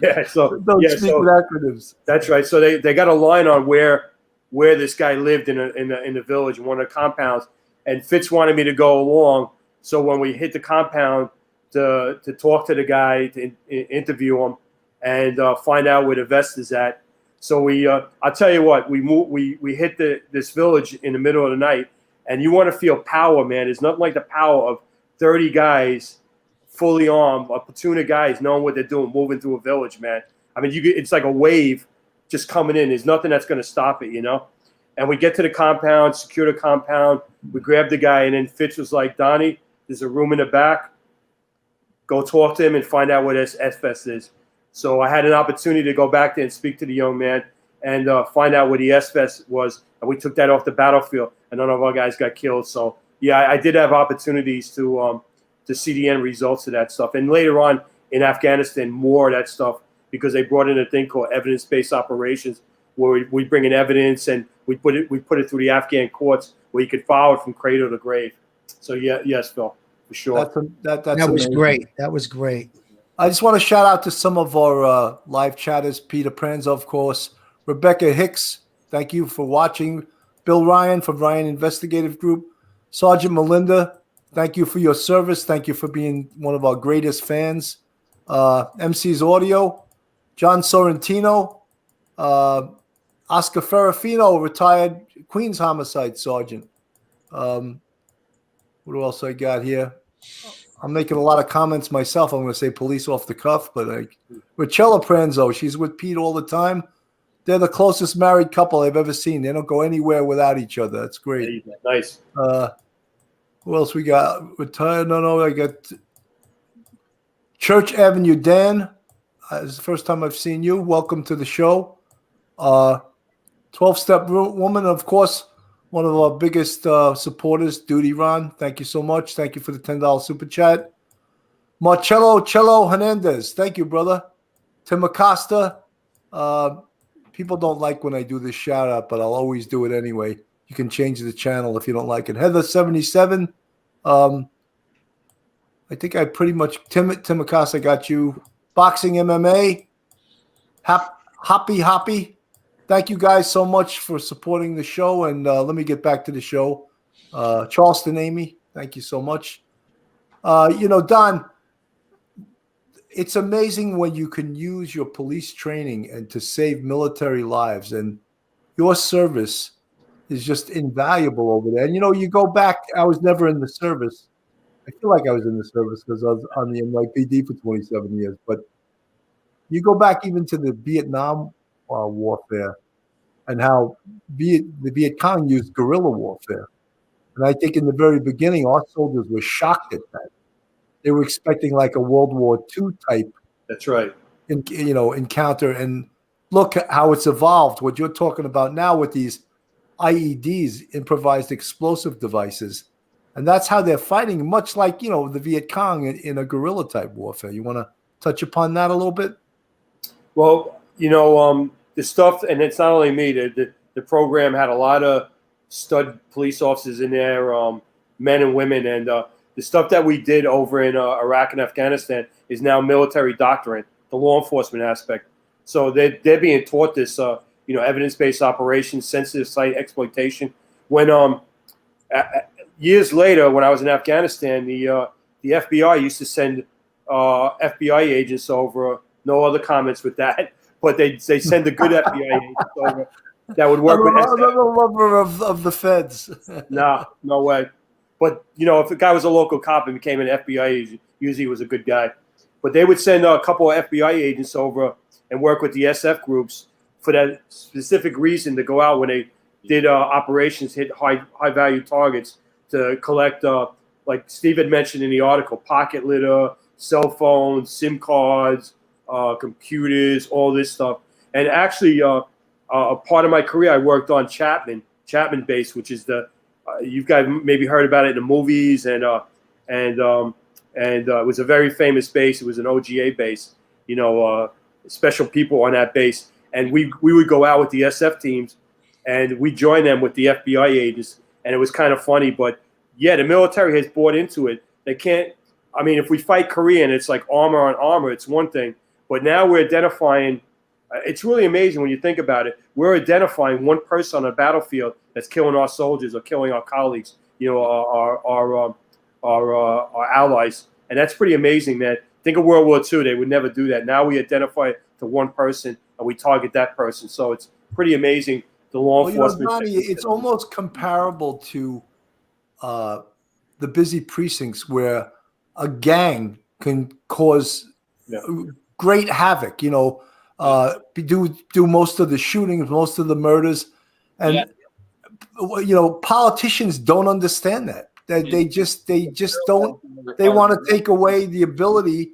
Yeah, so don't speak with acronyms. That's right. So they got a line on where this guy lived in the village, in one of the compounds, and Fitz wanted me to go along. So when we hit the compound to talk to the guy, to interview him, and find out where the vest is at. So I'll tell you what, we hit this village in the middle of the night, and you want to feel power, man. There's nothing like the power of 30 guys, fully armed, a platoon of guys knowing what they're doing, moving through a village, man. I mean, it's like a wave just coming in. There's nothing that's going to stop it, And we get to the compound, secure the compound. We grab the guy, and then Fitz was like, Donnie, there's a room in the back. Go talk to him and find out where this S-vest is. So I had an opportunity to go back there and speak to the young man and find out where the S-vest was. And we took that off the battlefield, and none of our guys got killed. So, yeah, I did have opportunities to see the end results of that stuff. And later on in Afghanistan, more of that stuff, because they brought in a thing called evidence-based operations, where we bring in evidence and we put it through the Afghan courts where you could follow it from cradle to grave. So, yes, Phil, for sure. That was amazing. great. That was great. I just want to shout out to some of our live chatters. Peter Pranzo, of course. Rebecca Hicks, thank you for watching. Bill Ryan from Ryan Investigative Group. Sergeant Melinda, thank you for your service. Thank you for being one of our greatest fans. MC's Audio. John Sorrentino. Oscar Ferrafino, retired Queens Homicide Sergeant. What else I got here? I'm making a lot of comments myself. I'm going to say police off the cuff, but Rachella Pranzo, she's with Pete all the time. They're the closest married couple I've ever seen. They don't go anywhere without each other. That's great. Nice. Who else we got? Retired? No, I got Church Avenue Dan. It's the first time I've seen you. Welcome to the show. 12-Step Woman, of course. One of our biggest supporters, Duty Ron. Thank you so much. Thank you for the $10 super chat. Marcello Cello Hernandez. Thank you, brother. Tim Acosta. People don't like when I do this shout out, but I'll always do it anyway. You can change the channel if you don't like it. Heather77. I think I pretty much Tim Acosta got you. Boxing MMA. Hoppy. Thank you guys so much for supporting the show. And let me get back to the show. Charleston Amy, thank you so much. Don, it's amazing when you can use your police training and to save military lives. And your service is just invaluable over there. And, you go back. I was never in the service. I feel like I was in the service because I was on the NYPD for 27 years. But you go back even to the Vietnam warfare and how the Viet Cong used guerrilla warfare. And I think in the very beginning, our soldiers were shocked at that. They were expecting like a World War II type. That's right. Encounter. And look how it's evolved. What you're talking about now with these IEDs, improvised explosive devices. And that's how they're fighting, much like, the Viet Cong in a guerrilla type warfare. You want to touch upon that a little bit? Well, the stuff, and it's not only me, the program had a lot of stud police officers in there, men and women. And the stuff that we did over in Iraq and Afghanistan is now military doctrine, the law enforcement aspect. So they're being taught this, evidence-based operations, sensitive site exploitation. When years later, when I was in Afghanistan, the FBI used to send FBI agents over. No other comments with that, but they send the good FBI agents over that would work with. I'm a lover of the feds. No way. But if a guy was a local cop and became an FBI agent, usually he was a good guy. But they would send a couple of FBI agents over and work with the SF groups for that specific reason, to go out when they did operations, hit high value targets, to collect, like Steve had mentioned in the article, pocket litter, cell phones, SIM cards, computers, all this stuff. And actually, a part of my career, I worked on Chapman base, which is you guys maybe heard about it in the movies, and it was a very famous base. It was an OGA base, special people on that base. And we would go out with the SF teams, and we joined them with the FBI agents. And it was kind of funny, but yeah, the military has bought into it. They can't, if we fight Korea and it's like armor on armor, it's one thing. But now we're identifying, it's really amazing when you think about it. We're identifying one person on a battlefield that's killing our soldiers or killing our colleagues, our allies. And that's pretty amazing, man. Think of World War II. They would never do that. Now we identify the one person and we target that person. So it's pretty amazing, the law enforcement. Donnie, it's almost comparable to the busy precincts, where a gang can cause great havoc, do most of the shootings, most of the murders. And, politicians don't understand that. They just don't. They want to take away the ability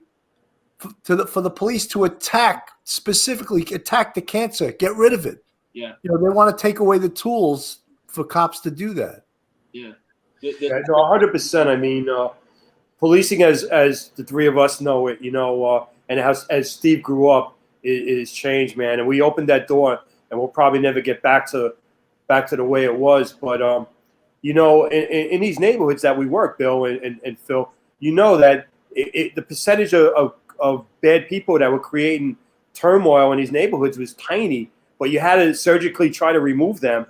for the police to specifically attack the cancer, get rid of it. Yeah. They want to take away the tools for cops to do that. Yeah. 100%. Policing, as the three of us know it, and as Steve grew up, is changed, man. And we opened that door, and we'll probably never get back to the way it was. But in these neighborhoods that we work, Bill and Phil, that the percentage of bad people that were creating turmoil in these neighborhoods was tiny, but you had to surgically try to remove them.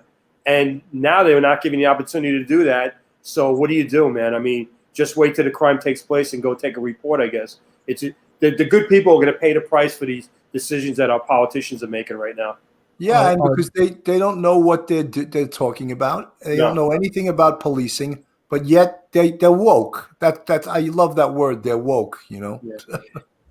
And now they were not given the opportunity to do that. So what do you do, man? Just wait till the crime takes place and go take a report, I guess. The good people are going to pay the price for these decisions that our politicians are making right now. Yeah, and because they don't know what they're talking about. They don't know anything about policing, but yet they're woke. I love that word. They're woke. Yeah.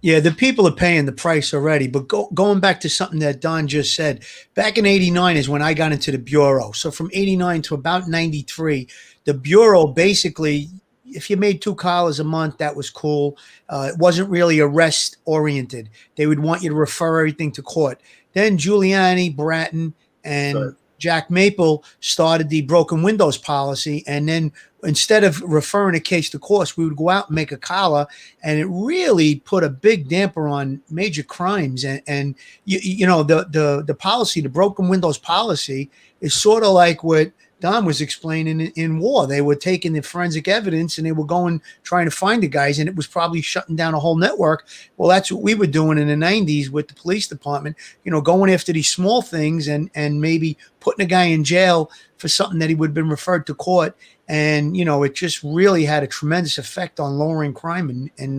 Yeah, the people are paying the price already. But going back to something that Don just said, back in '89 is when I got into the Bureau. So from '89 to about '93, the Bureau basically, if you made 2 collars a month, that was cool. It wasn't really arrest oriented. They would want you to refer everything to court. Then Giuliani, Bratton, and Jack Maple started the broken windows policy. And then instead of referring a case to court, we would go out and make a collar. And it really put a big damper on major crimes. And the policy, the broken windows policy, is sort of like what Don was explaining in war. They were taking the forensic evidence and they were going, trying to find the guys, and it was probably shutting down a whole network. Well, that's what we were doing in the 90s with the police department, going after these small things and maybe putting a guy in jail for something that he would have been referred to court. And, it just really had a tremendous effect on lowering crime in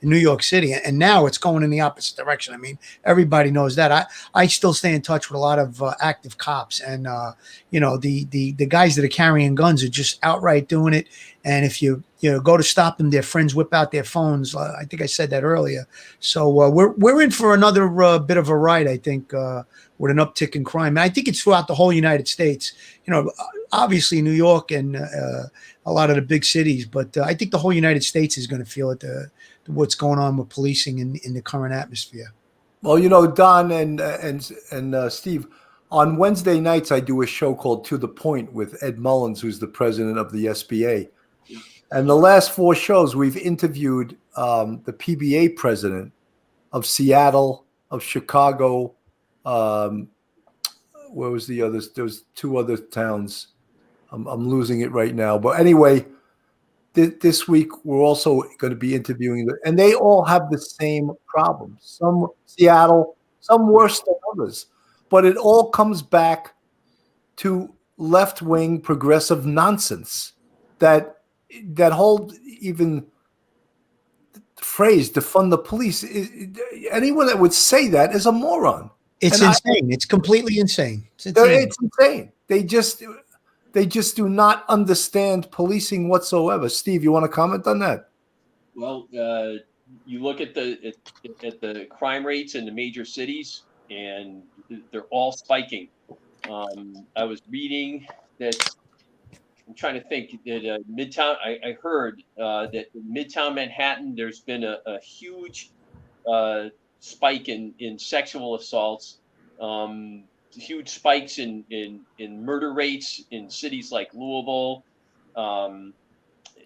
New York City. And now it's going in the opposite direction. Everybody knows that. I still stay in touch with a lot of active cops, and, the guys that are carrying guns are just outright doing it. And if you go to stop them, their friends whip out their phones. I think I said that earlier. So we're in for another bit of a ride, I think, with an uptick in crime. And I think it's throughout the whole United States. Obviously New York and a lot of the big cities, but I think the whole United States is going to feel it. What's going on with policing in the current atmosphere. Well, Don and Steve, on Wednesday nights I do a show called To the Point with Ed Mullins, who's the president of the SBA. And the last 4 shows, we've interviewed the PBA president of Seattle, of Chicago. Where was the others? There was 2 other towns. I'm losing it right now. But anyway, this week we're also going to be interviewing, and they all have the same problems. Some Seattle, some worse than others, but it all comes back to left-wing progressive nonsense. That whole even phrase "defund the police." Anyone that would say that is a moron. It's insane. It's completely insane. It's insane. They just do not understand policing whatsoever. Steve, you want to comment on that? Well, you look at the crime rates in the major cities, and they're all spiking. I was reading that. I'm trying to think that Midtown. I heard that in Midtown Manhattan, there's been a huge spike in sexual assaults. Huge spikes in murder rates in cities like Louisville.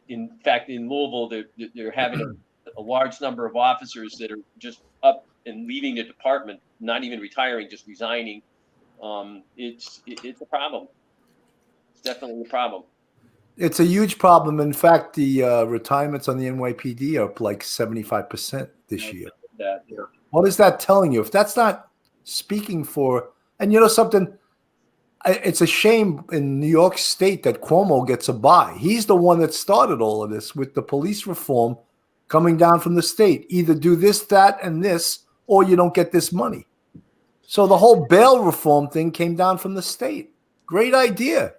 In fact, in Louisville, they're having a large number of officers that are just up and leaving the department, not even retiring, just resigning. It's a problem. It's definitely a problem. It's a huge problem. In fact, the retirements on the NYPD are up like 75% this year. What is that telling you? If that's not speaking for, and you know something, it's a shame in New York State that Cuomo gets a bye. He's the one that started all of this with the police reform coming down from the state. Either do this, that, and this, or you don't get this money. So the whole bail reform thing came down from the state. Great idea,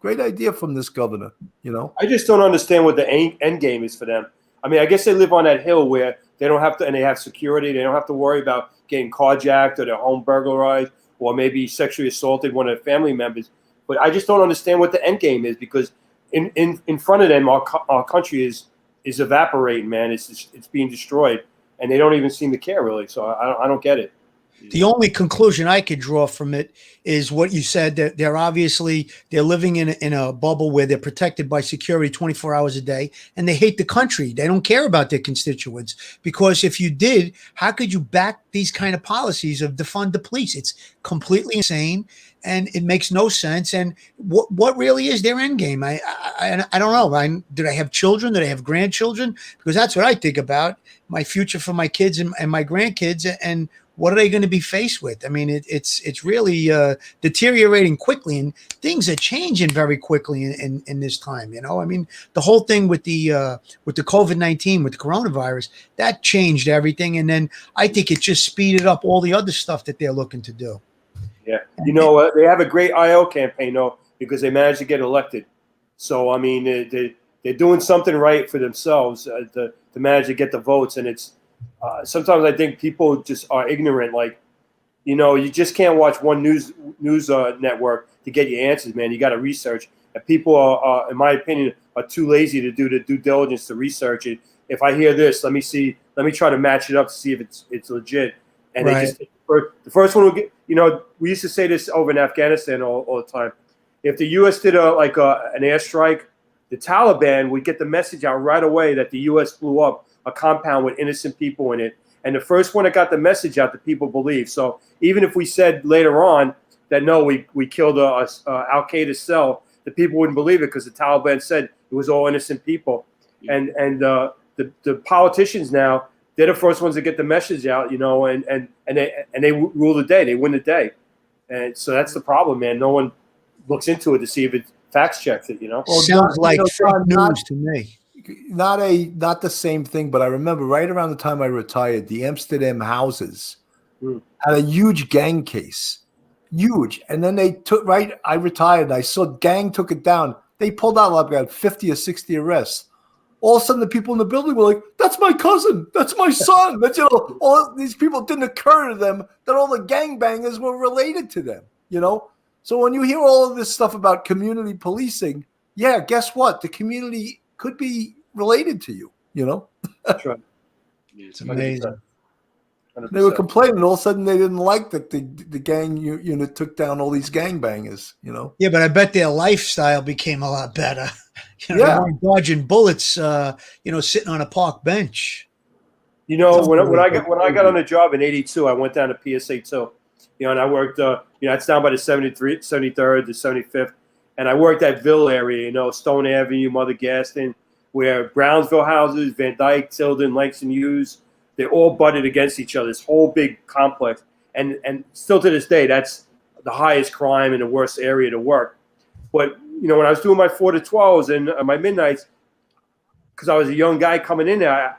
great idea from this governor, I just don't understand what the end game is for them. I mean, I guess they live on that hill where they don't have to, and they have security. They don't have to worry about getting carjacked or their home burglarized or maybe sexually assaulted one of their family members. But I just don't understand what the end game is, because in front of them, our country is evaporating, man. It's being destroyed, and they don't even seem to care really. So I don't get it. The only conclusion I could draw from it is what you said, that they're living in a bubble where they're protected by security 24 hours a day, and they hate the country. They don't care about their constituents, because if you did, how could you back these kind of policies of defund the police? It's completely insane, and it makes no sense. And what really is their end game? I don't know. Do they have children? Do they have grandchildren? Because that's what I think about, my future for my kids and my grandkids, and what are they going to be faced with? I mean, it's really deteriorating quickly, and things are changing very quickly in this time. I mean, the whole thing with the COVID-19, with the coronavirus, that changed everything, and then I think it just speeded up all the other stuff that they're looking to do. Yeah, they have a great IO campaign though, because they managed to get elected. So I mean, they're doing something right for themselves to manage to get the votes, and it's. Sometimes I think people just are ignorant. Like, you just can't watch one news network to get your answers, man. You got to research. And people are, in my opinion, are too lazy to do the due diligence to research it. If I hear this, let me try to match it up to see if it's legit. And right. The first one will get. We used to say this over in Afghanistan all the time. If the U.S. did an airstrike, the Taliban would get the message out right away that the U.S. blew up a compound with innocent people in it. And the first one that got the message out, the people believe. So even if we said later on that, no, we killed a Al-Qaeda cell, the people wouldn't believe it, because the Taliban said it was all innocent people. And the politicians now, they're the first ones to get the message out, and they rule the day. They win the day. And so that's the problem, man. No one looks into it to see if it facts checks it, Well, sounds like fake news to me. Not the same thing, but I remember right around the time I retired, the Amsterdam houses had a huge gang case, huge. And then I retired and I saw gang took it down. They pulled out about 50 or 60 arrests. All of a sudden, the people in the building were like, "That's my cousin. That's my son." That's all these people, didn't occur to them that all the gangbangers were related to them. So when you hear all of this stuff about community policing, yeah, guess what? The community could be related to you, That's right. It's amazing. 100%. They were complaining all of a sudden they didn't like that the gang unit took down all these gangbangers, Yeah, but I bet their lifestyle became a lot better. They weren't dodging bullets, sitting on a park bench. When I got on the job in '82, I went down to PSA 2, and I worked, it's down by the 73rd to 75th. And I worked at Ville area, Stone Avenue, Mother Gaston. where Brownsville houses, Van Dyke, Tilden, Langston Hughes, they all butted against each other. This whole big complex, and still to this day, that's the highest crime and the worst area to work. But when I was doing my 4 to 12s and my midnights, because I was a young guy coming in there,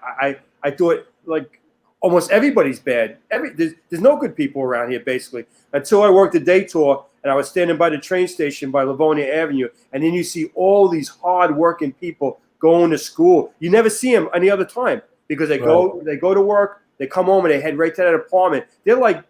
I thought like almost everybody's bad. There's no good people around here, basically, until I worked the day tour and I was standing by the train station by Livonia Avenue, and then you see all these hard-working people going to school. You never see them any other time because they go to work, they come home, and they head right to that apartment. They're like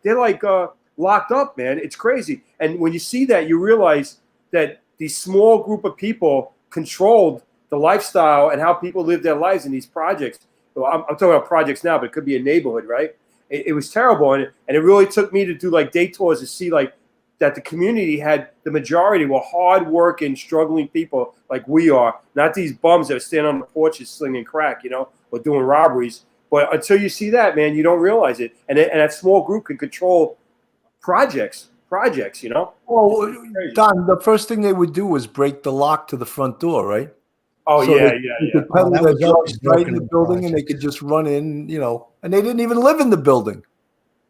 locked up, man. It's crazy. And when you see that, you realize that these small group of people controlled the lifestyle and how people live their lives in these projects. Well, I'm talking about projects now, but it could be a neighborhood, right? It was terrible, and it really took me to do like day tours to see like that the community had the majority were hard-working, struggling people like we are, not these bums that are standing on the porches slinging crack, or doing robberies. But until you see that, man, you don't realize it, and that small group can control projects. Well, Don, the first thing they would do was break the lock to the front door, right? Oh, so yeah. They could peddle their drugs right in the building, and they could just run in, and they didn't even live in the building.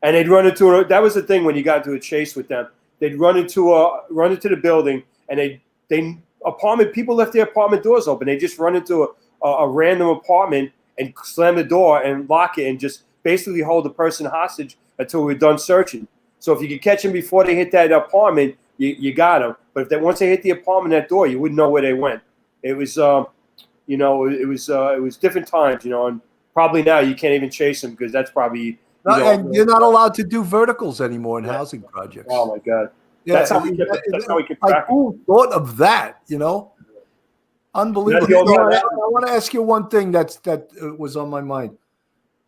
And they'd run into that was the thing when you got into a chase with them. They'd run into the building, and people left their apartment doors open. They just run into a random apartment and slam the door and lock it and just basically hold the person hostage until we're done searching. So if you could catch them before they hit that apartment, you got them. But once they hit the apartment, that door, you wouldn't know where they went. It was, it was different times, and probably now you can't even chase them because that's probably. And you're not allowed to do verticals anymore in housing projects. Oh my God, yeah, that's how we kept track. Who thought of that? Unbelievable. I want to ask you one thing that was on my mind.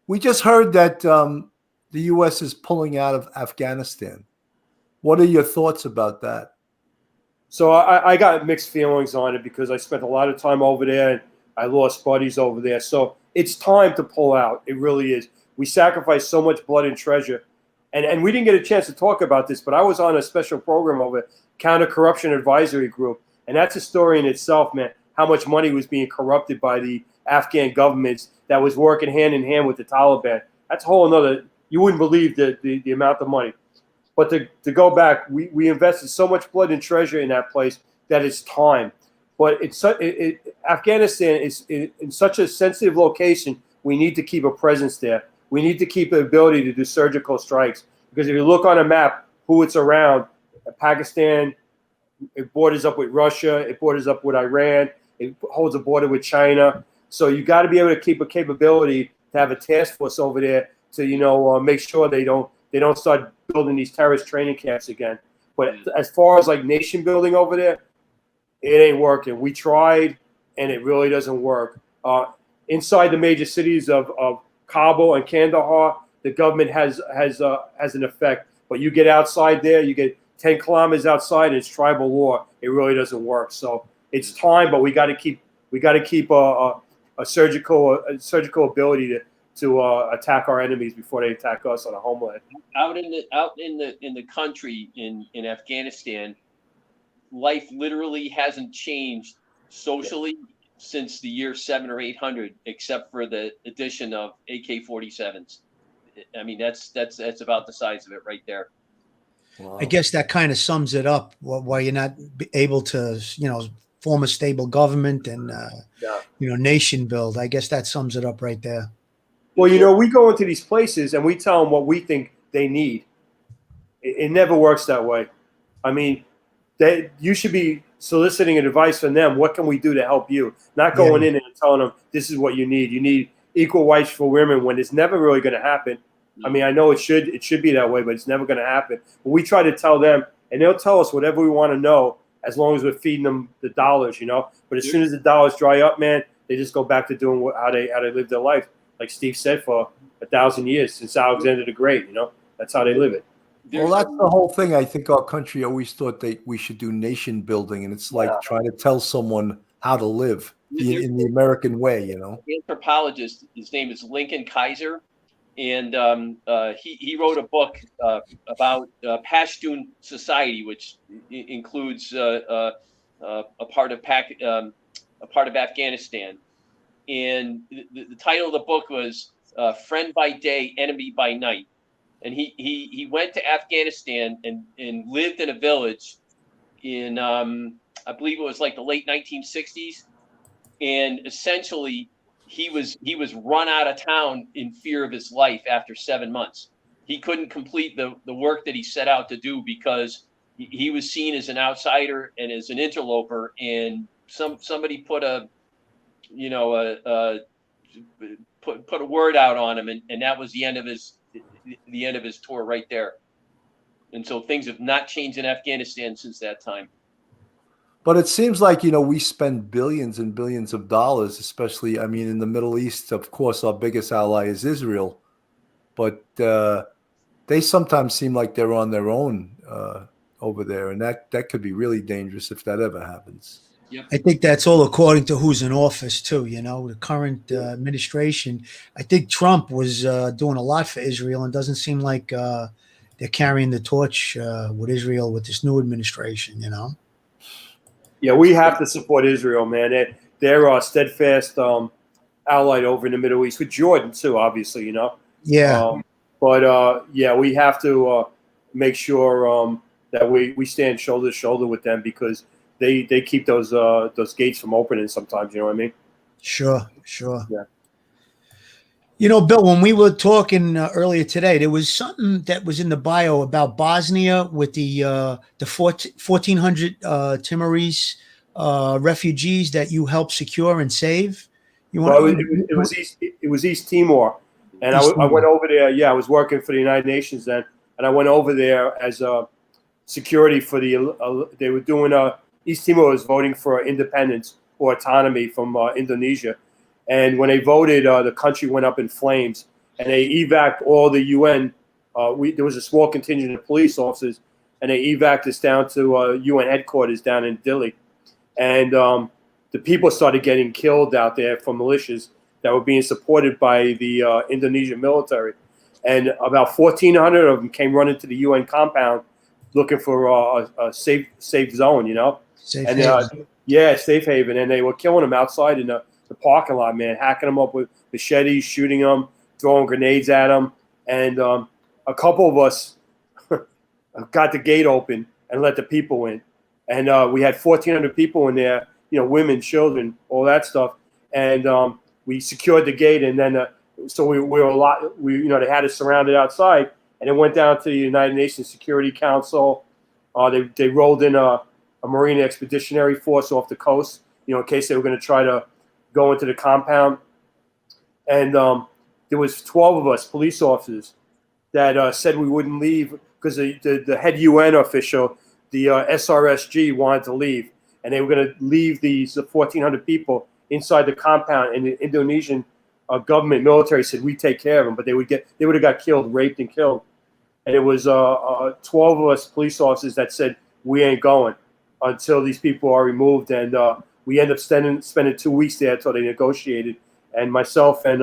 We just heard that the U.S. is pulling out of Afghanistan. What are your thoughts about that? So I got mixed feelings on it because I spent a lot of time over there and I lost buddies over there. So it's time to pull out. It really is. We sacrificed so much blood and treasure. And we didn't get a chance to talk about this, but I was on a special program over Counter-Corruption Advisory Group. And that's a story in itself, man, how much money was being corrupted by the Afghan governments that was working hand in hand with the Taliban. That's a whole nother, you wouldn't believe the amount of money. But to go back, we invested so much blood and treasure in that place that it's time. But Afghanistan is in such a sensitive location, we need to keep a presence there. We need to keep the ability to do surgical strikes. Because if you look on a map, who it's around, Pakistan, it borders up with Russia, it borders up with Iran, it holds a border with China. So you got to be able to keep a capability to have a task force over there to, make sure they don't start building these terrorist training camps again. But as far as like nation building over there, it ain't working. We tried, and it really doesn't work. Inside the major cities of Kabul and Kandahar, the government has an effect. But you get outside there, you get 10 kilometers outside, and it's tribal law. It really doesn't work. So it's time, but we got to keep a surgical ability to attack our enemies before they attack us on a homeland. Out in the country in Afghanistan, life literally hasn't changed socially since the year 700 or 800, except for the addition of AK-47s. I mean, that's about the size of it right there. Wow. I guess that kind of sums it up. Why you're not able to, form a stable government and nation build. I guess that sums it up right there. Well, we go into these places and we tell them what we think they need. It never works that way. I mean, you should be soliciting advice from them. What can we do to help you? Not going in and telling them this is what you need. You need equal rights for women when it's never really going to happen. I mean, I know it should be that way, but it's never going to happen. But we try to tell them, and they'll tell us whatever we want to know as long as we're feeding them the dollars, But as soon as the dollars dry up, man, they just go back to doing how they live their life. Like Steve said, for 1,000 years since Alexander the Great, that's how they live it. Well, that's the whole thing. I think our country always thought that we should do nation building, and it's like trying to tell someone how to live in the American way, Anthropologist, his name is Lincoln Kaiser, and he wrote a book about Pashtun society, which includes a part of Afghanistan. and the title of the book was "Friend by Day, Enemy by Night." And he went to Afghanistan and lived in a village in I believe it was like the late 1960s, and essentially he was run out of town in fear of his life after 7 months. He couldn't complete the work that he set out to do because he was seen as an outsider and as an interloper, and somebody put a put a word out on him, and that was the end of his tour right there. And so things have not changed in Afghanistan since that time. But it seems like, we spend billions and billions of dollars, especially, I mean, in the Middle East. Of course, our biggest ally is Israel, but they sometimes seem like they're on their own over there, and that could be really dangerous if that ever happens. Yep. I think that's all according to who's in office too. The current administration. I think Trump was doing a lot for Israel, and doesn't seem like they're carrying the torch with Israel with this new administration. Yeah, we have to support Israel, man. They're our steadfast ally over in the Middle East, with Jordan too, obviously. Yeah. But we have to make sure that we stand shoulder to shoulder with them, because they keep those gates from opening sometimes. You know what I mean? Sure. Yeah. Bill, when we were talking earlier today, there was something that was in the bio about Bosnia with the 1,400 Timorese refugees that you helped secure and save. It was East Timor, and I went over there. Yeah, I was working for the United Nations then, and I went over there as security for they were doing East Timor was voting for independence or autonomy from Indonesia. And when they voted, the country went up in flames, and they evacuated all the UN. There was a small contingent of police officers, and they evacuated us down to UN headquarters down in Dili. And the people started getting killed out there from militias that were being supported by the Indonesian military. And about 1,400 of them came running to the UN compound looking for a safe zone, Safe and haven. safe haven. And they were killing them outside in the parking lot, man, hacking them up with machetes, shooting them, throwing grenades at them. And a couple of us got the gate open and let the people in. And we had 1,400 people in there, women, children, all that stuff. And we secured the gate. And then so we were they had us surrounded outside. And it went down to the United Nations Security Council. They rolled in a Marine Expeditionary Force off the coast, in case they were going to try to go into the compound. And there was 12 of us, police officers, that said we wouldn't leave because the head UN official, the SRSG, wanted to leave. And they were going to leave these 1,400 people inside the compound. And the Indonesian government military said, we take care of them. But they would have got killed, raped and killed. And it was 12 of us police officers that said, we ain't going until these people are removed. And we ended up spending 2 weeks there until they negotiated. And myself and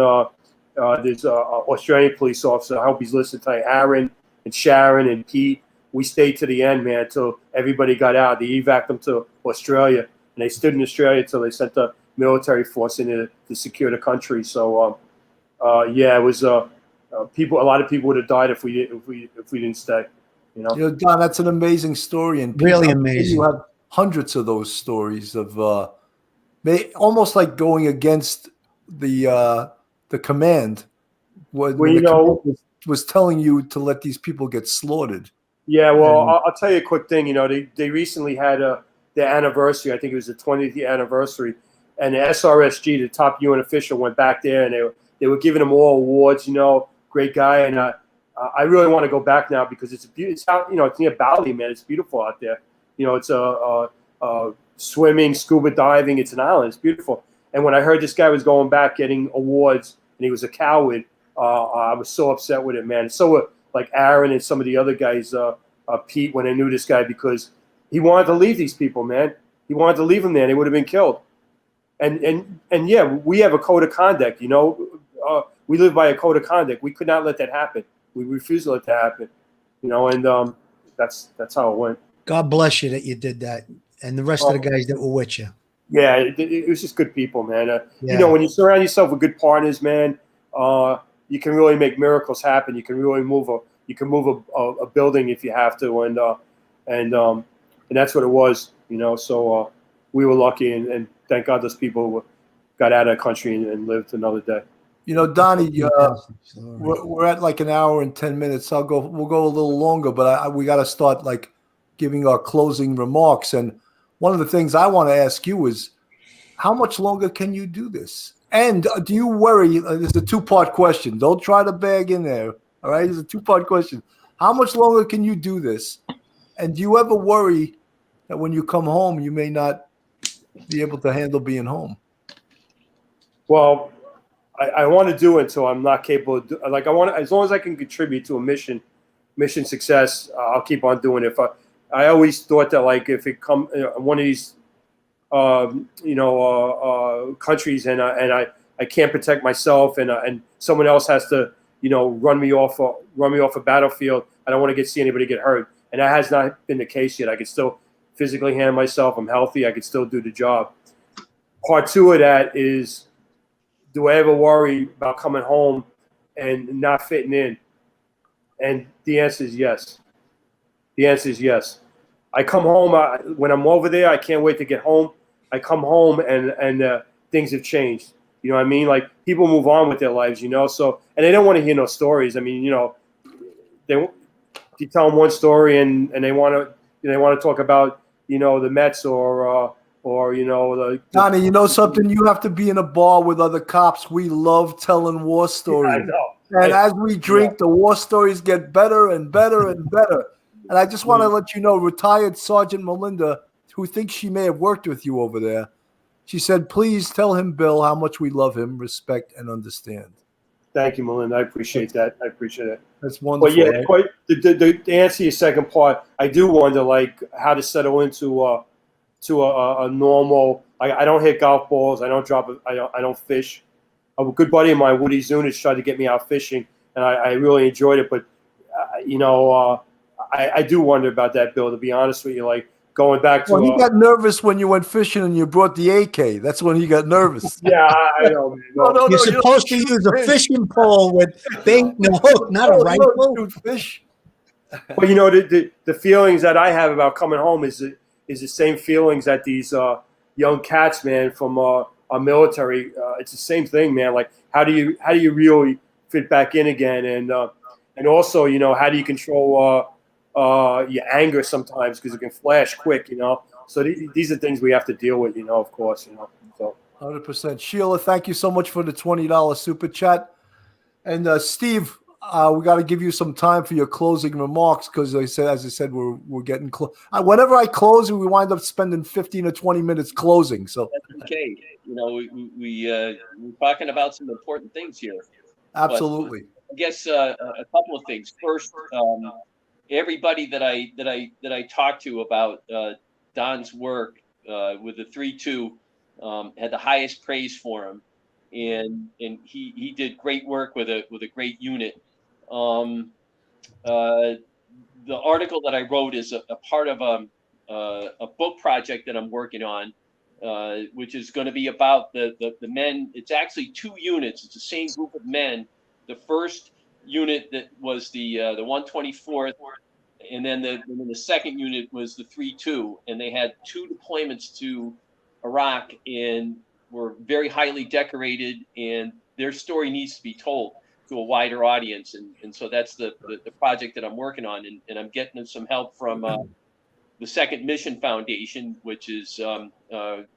there's an Australian police officer, I hope he's listening tonight, Aaron and Sharon and Pete. We stayed to the end, man, until everybody got out. They evacuated them to Australia, and they stood in Australia until they sent the military force in to secure the country. So, it was people. A lot of people would have died if we didn't stay. Don, that's an amazing story, and Really amazing. You have hundreds of those stories of almost like going against the command. When the command was telling you to let these people get slaughtered. Yeah, well, I'll tell you a quick thing. They recently had their anniversary. I think it was the 20th anniversary, and the SRSG, the top UN official, went back there, and they were giving them all awards. Great guy, and I really want to go back now because it's out. It's near Bali, man. It's beautiful out there. It's swimming, scuba diving. It's an island. It's beautiful. And when I heard this guy was going back getting awards and he was a coward, I was so upset with it, man. So like Aaron and some of the other guys, Pete, when I knew this guy, because he wanted to leave these people, man. He wanted to leave them there. They would have been killed. And yeah, we have a code of conduct. We live by a code of conduct. We could not let that happen. We refused to let that happen. And that's how it went. God bless you that you did that, and the rest of the guys that were with you. Yeah, it was just good people, man. Yeah. You know, when you surround yourself with good partners, man, you can really make miracles happen. You can really move a building if you have to, and that's what it was, you know. So we were lucky, and thank God those people got out of the country and lived another day. You know, Donnie, Fantastic story. we're at like an hour and 10 minutes. We'll go a little longer, but we got to start like giving our closing remarks. And one of the things I want to ask you is, how much longer can you do this? And do you worry? It's a two-part question. Don't try to bag in there. All right, it's a two-part question. How much longer can you do this? And do you ever worry that when you come home, you may not be able to handle being home? Well, I want to do it until I'm not capable of like I want, as long as I can contribute to a mission success, I'll keep on doing it. I always thought that, like, if it come one of these countries and I can't protect myself and someone else has to run me off a battlefield, I don't want to see anybody get hurt, and that has not been the case yet. I can still physically handle myself. I'm healthy. I can still do the job. Part two of that is, do I ever worry about coming home and not fitting in? And the answer is yes. The answer is yes. I come home when I'm over there. I can't wait to get home. I come home and things have changed. You know what I mean? Like, people move on with their lives, So, and they don't want to hear no stories. I mean, you tell them one story and they want to talk about the Mets or Donnie, you know something? You have to be in a bar with other cops. We love telling war stories. Yeah, I know. And as we drink, the war stories get better and better and better. And I just want to let you know, retired Sergeant Melinda, who thinks she may have worked with you over there, she said, please tell him, Bill, how much we love him, respect, and understand. Thank you, Melinda. I appreciate that. I appreciate it. That's wonderful. But yeah, right? to answer your second part, I do wonder, like, how to settle into a normal. I don't hit golf balls. I don't I don't fish. A good buddy of mine, Woody Zunich, tried to get me out fishing, and I really enjoyed it. But I do wonder about that, Bill. To be honest with you, like, going back to. Well, he got nervous when you went fishing and you brought the AK. That's when he got nervous. Yeah, I know, man. No, You're supposed to use a fishing pole with bait and a hook, not a rifle. Shoot fish. But the feelings that I have about coming home is the same feelings that these young cats, man, from our military. It's the same thing, man. Like, how do you really fit back in again? And also, how do you control your anger sometimes, because it can flash quick, So these are things we have to deal with, of course, So 100%. Sheila, thank you so much for the $20 super chat. And Steve, we got to give you some time for your closing remarks, because as I said, we're getting close. Whenever I close, we wind up spending 15 or 20 minutes closing. So that's okay. We're talking about some important things here. Absolutely. But I guess a couple of things. First, everybody that I talked to about Don's work with the 3-2 had the highest praise for him, and he did great work with a great unit. The article that I wrote is a part of a book project that I'm working on, which is going to be about the men. It's actually 2 units. It's the same group of men. The first unit that was the 124th, and then the second unit was the 3-2, and they had 2 deployments to Iraq and were very highly decorated, and their story needs to be told to a wider audience, and so that's the project that I'm working on, and I'm getting some help from the Second Mission Foundation, which is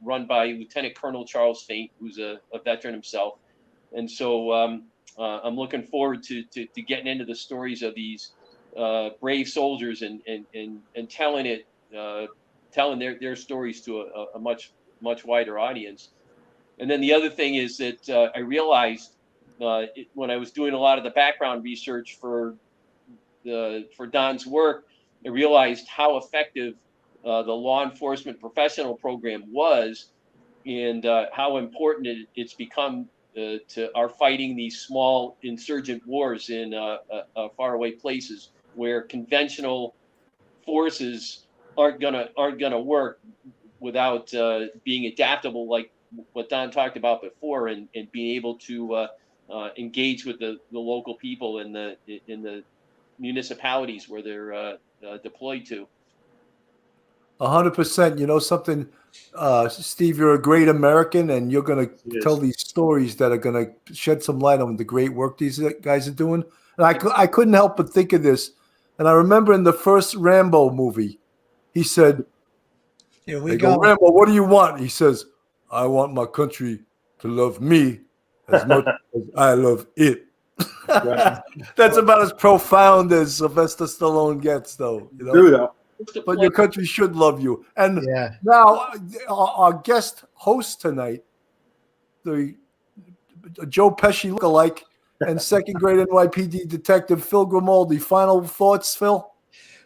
run by Lieutenant Colonel Charles Faint, who's a veteran himself, and so I'm looking forward to getting into the stories of these brave soldiers and telling their stories to a much wider audience. And then the other thing is that I realized when I was doing a lot of the background research for Don's work, I realized how effective the law enforcement professional program was, and how important it's become to our fighting these small insurgent wars in faraway places where conventional forces aren't gonna work. without being adaptable, like what Don talked about before, and being able to engage with the local people in the municipalities where they're deployed to. 100%. You know something, Steve, you're a great American, and you're going to tell these stories that are going to shed some light on the great work these guys are doing. And I couldn't help but think of this. And I remember in the first Rambo movie, he said, Here we they go. Rambo, what do you want? He says, I want my country to love me as much as I love it. That's about as profound as Sylvester Stallone gets, though. You know? True, though. But your country should love you. And Yeah. now our guest host tonight, the Joe Pesci lookalike and second grade NYPD detective Phil Grimaldi. Final thoughts, Phil?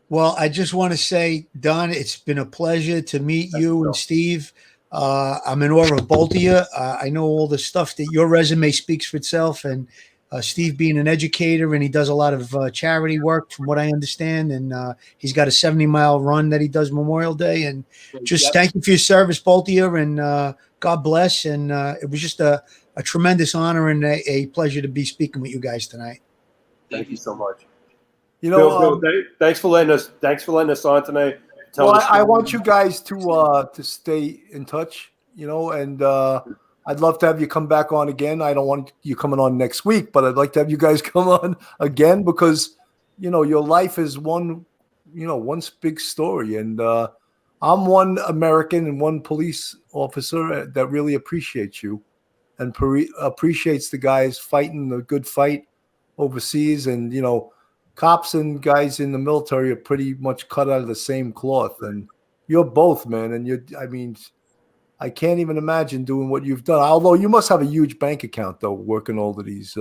Well, I just want to say, Don, it's been a pleasure to meet you and Steve. I'm in awe of both of you. I know all the stuff that your resume speaks for itself, and Steve being an educator, and he does a lot of charity work from what I understand, and he's got a 70-mile run that he does Memorial Day, and just thank you for your service, both of you, and God bless, and it was just a tremendous honor and a pleasure to be speaking with you guys tonight. Thank you so much. You know, Bill, thanks for letting us on tonight. Well, I want you guys to stay in touch, you know, and I'd love to have you come back on again. I don't want you coming on next week, but I'd like to have you guys come on again because, you know, your life is one big story. And I'm one American and one police officer that really appreciates you and appreciates the guys fighting the good fight overseas. And, you know, cops and guys in the military are pretty much cut out of the same cloth. And you're both, man. And I can't even imagine doing what you've done. Although you must have a huge bank account, though, working all of these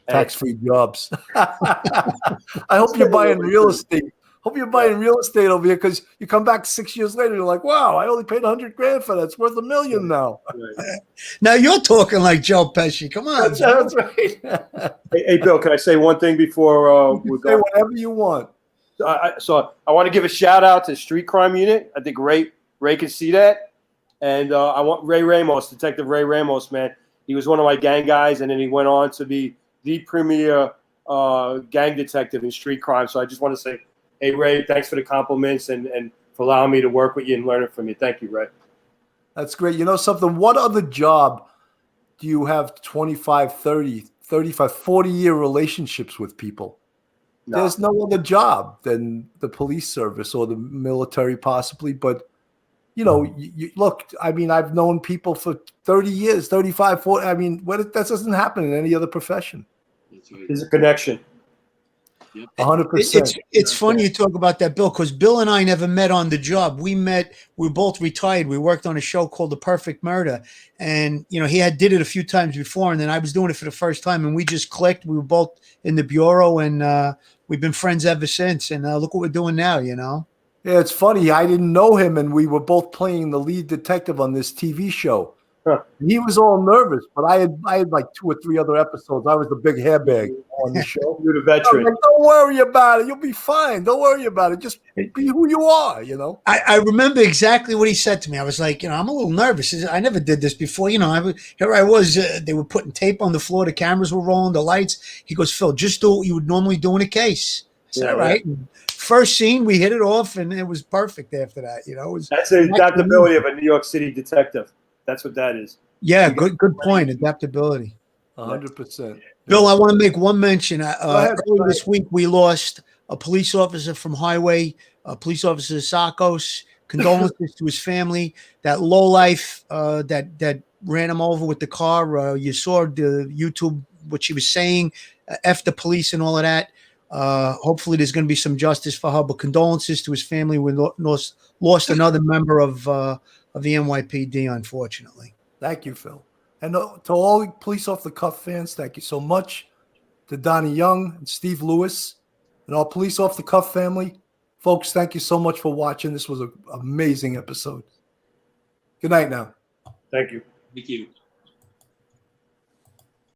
tax-free jobs. I hope you're buying real estate. Hope you're buying real estate over here because you come back 6 years later, you're like, wow, I only paid $100,000 for that. It's worth $1 million now. Now you're talking like Joe Pesci. Come on. That's right. Hey, Bill, can I say one thing before we say whatever you want. So I want to give a shout out to Street Crime Unit. I think Ray can see that. And I want Ray Ramos, Detective Ray Ramos, man. He was one of my gang guys, and then he went on to be the premier gang detective in street crime. So I just want to say, hey, Ray, thanks for the compliments and for allowing me to work with you and learn it from you. Thank you, Ray. That's great. You know something? What other job do you have 25, 30, 35, 40-year relationships with people? No. There's no other job than the police service or the military possibly, but you know, you look, I mean, I've known people for 30 years, 35, 40. I mean, that doesn't happen in any other profession. There's a connection. 100%. It's funny you talk about that, Bill, because Bill and I never met on the job. We were both retired. We worked on a show called The Perfect Murder. And, you know, he did it a few times before, and then I was doing it for the first time, and we just clicked. We were both in the bureau, and we've been friends ever since. And look what we're doing now, you know? Yeah, it's funny. I didn't know him, and we were both playing the lead detective on this TV show. Huh. He was all nervous, but I had like 2 or 3 other episodes. I was the big hairbag on the show. You're the veteran. Like, don't worry about it. You'll be fine. Don't worry about it. Just be who you are, you know? I remember exactly what he said to me. I was like, you know, I'm a little nervous. I never did this before. You know, here I was. They were putting tape on the floor. The cameras were rolling, the lights. He goes, Phil, just do what you would normally do in a case. I said, all right. And first scene, we hit it off, and it was perfect after that. You know, that's the adaptability of a New York City detective. That's what that is. Yeah, good point. Adaptability. 100%. Bill, I want to make one mention. Earlier this week, we lost a police officer from Highway, Police Officer Sakos. Condolences to his family. That lowlife that ran him over with the car. You saw the YouTube, what she was saying, F the police and all of that. Hopefully there's going to be some justice for her, but condolences to his family. We lost another member of the NYPD, unfortunately. Thank you, Phil. And to all Police Off the Cuff fans, thank you so much. To Donnie Young and Steve Lewis and all Police Off the Cuff family. Folks, thank you so much for watching. This was an amazing episode. Good night now. Thank you. Thank you.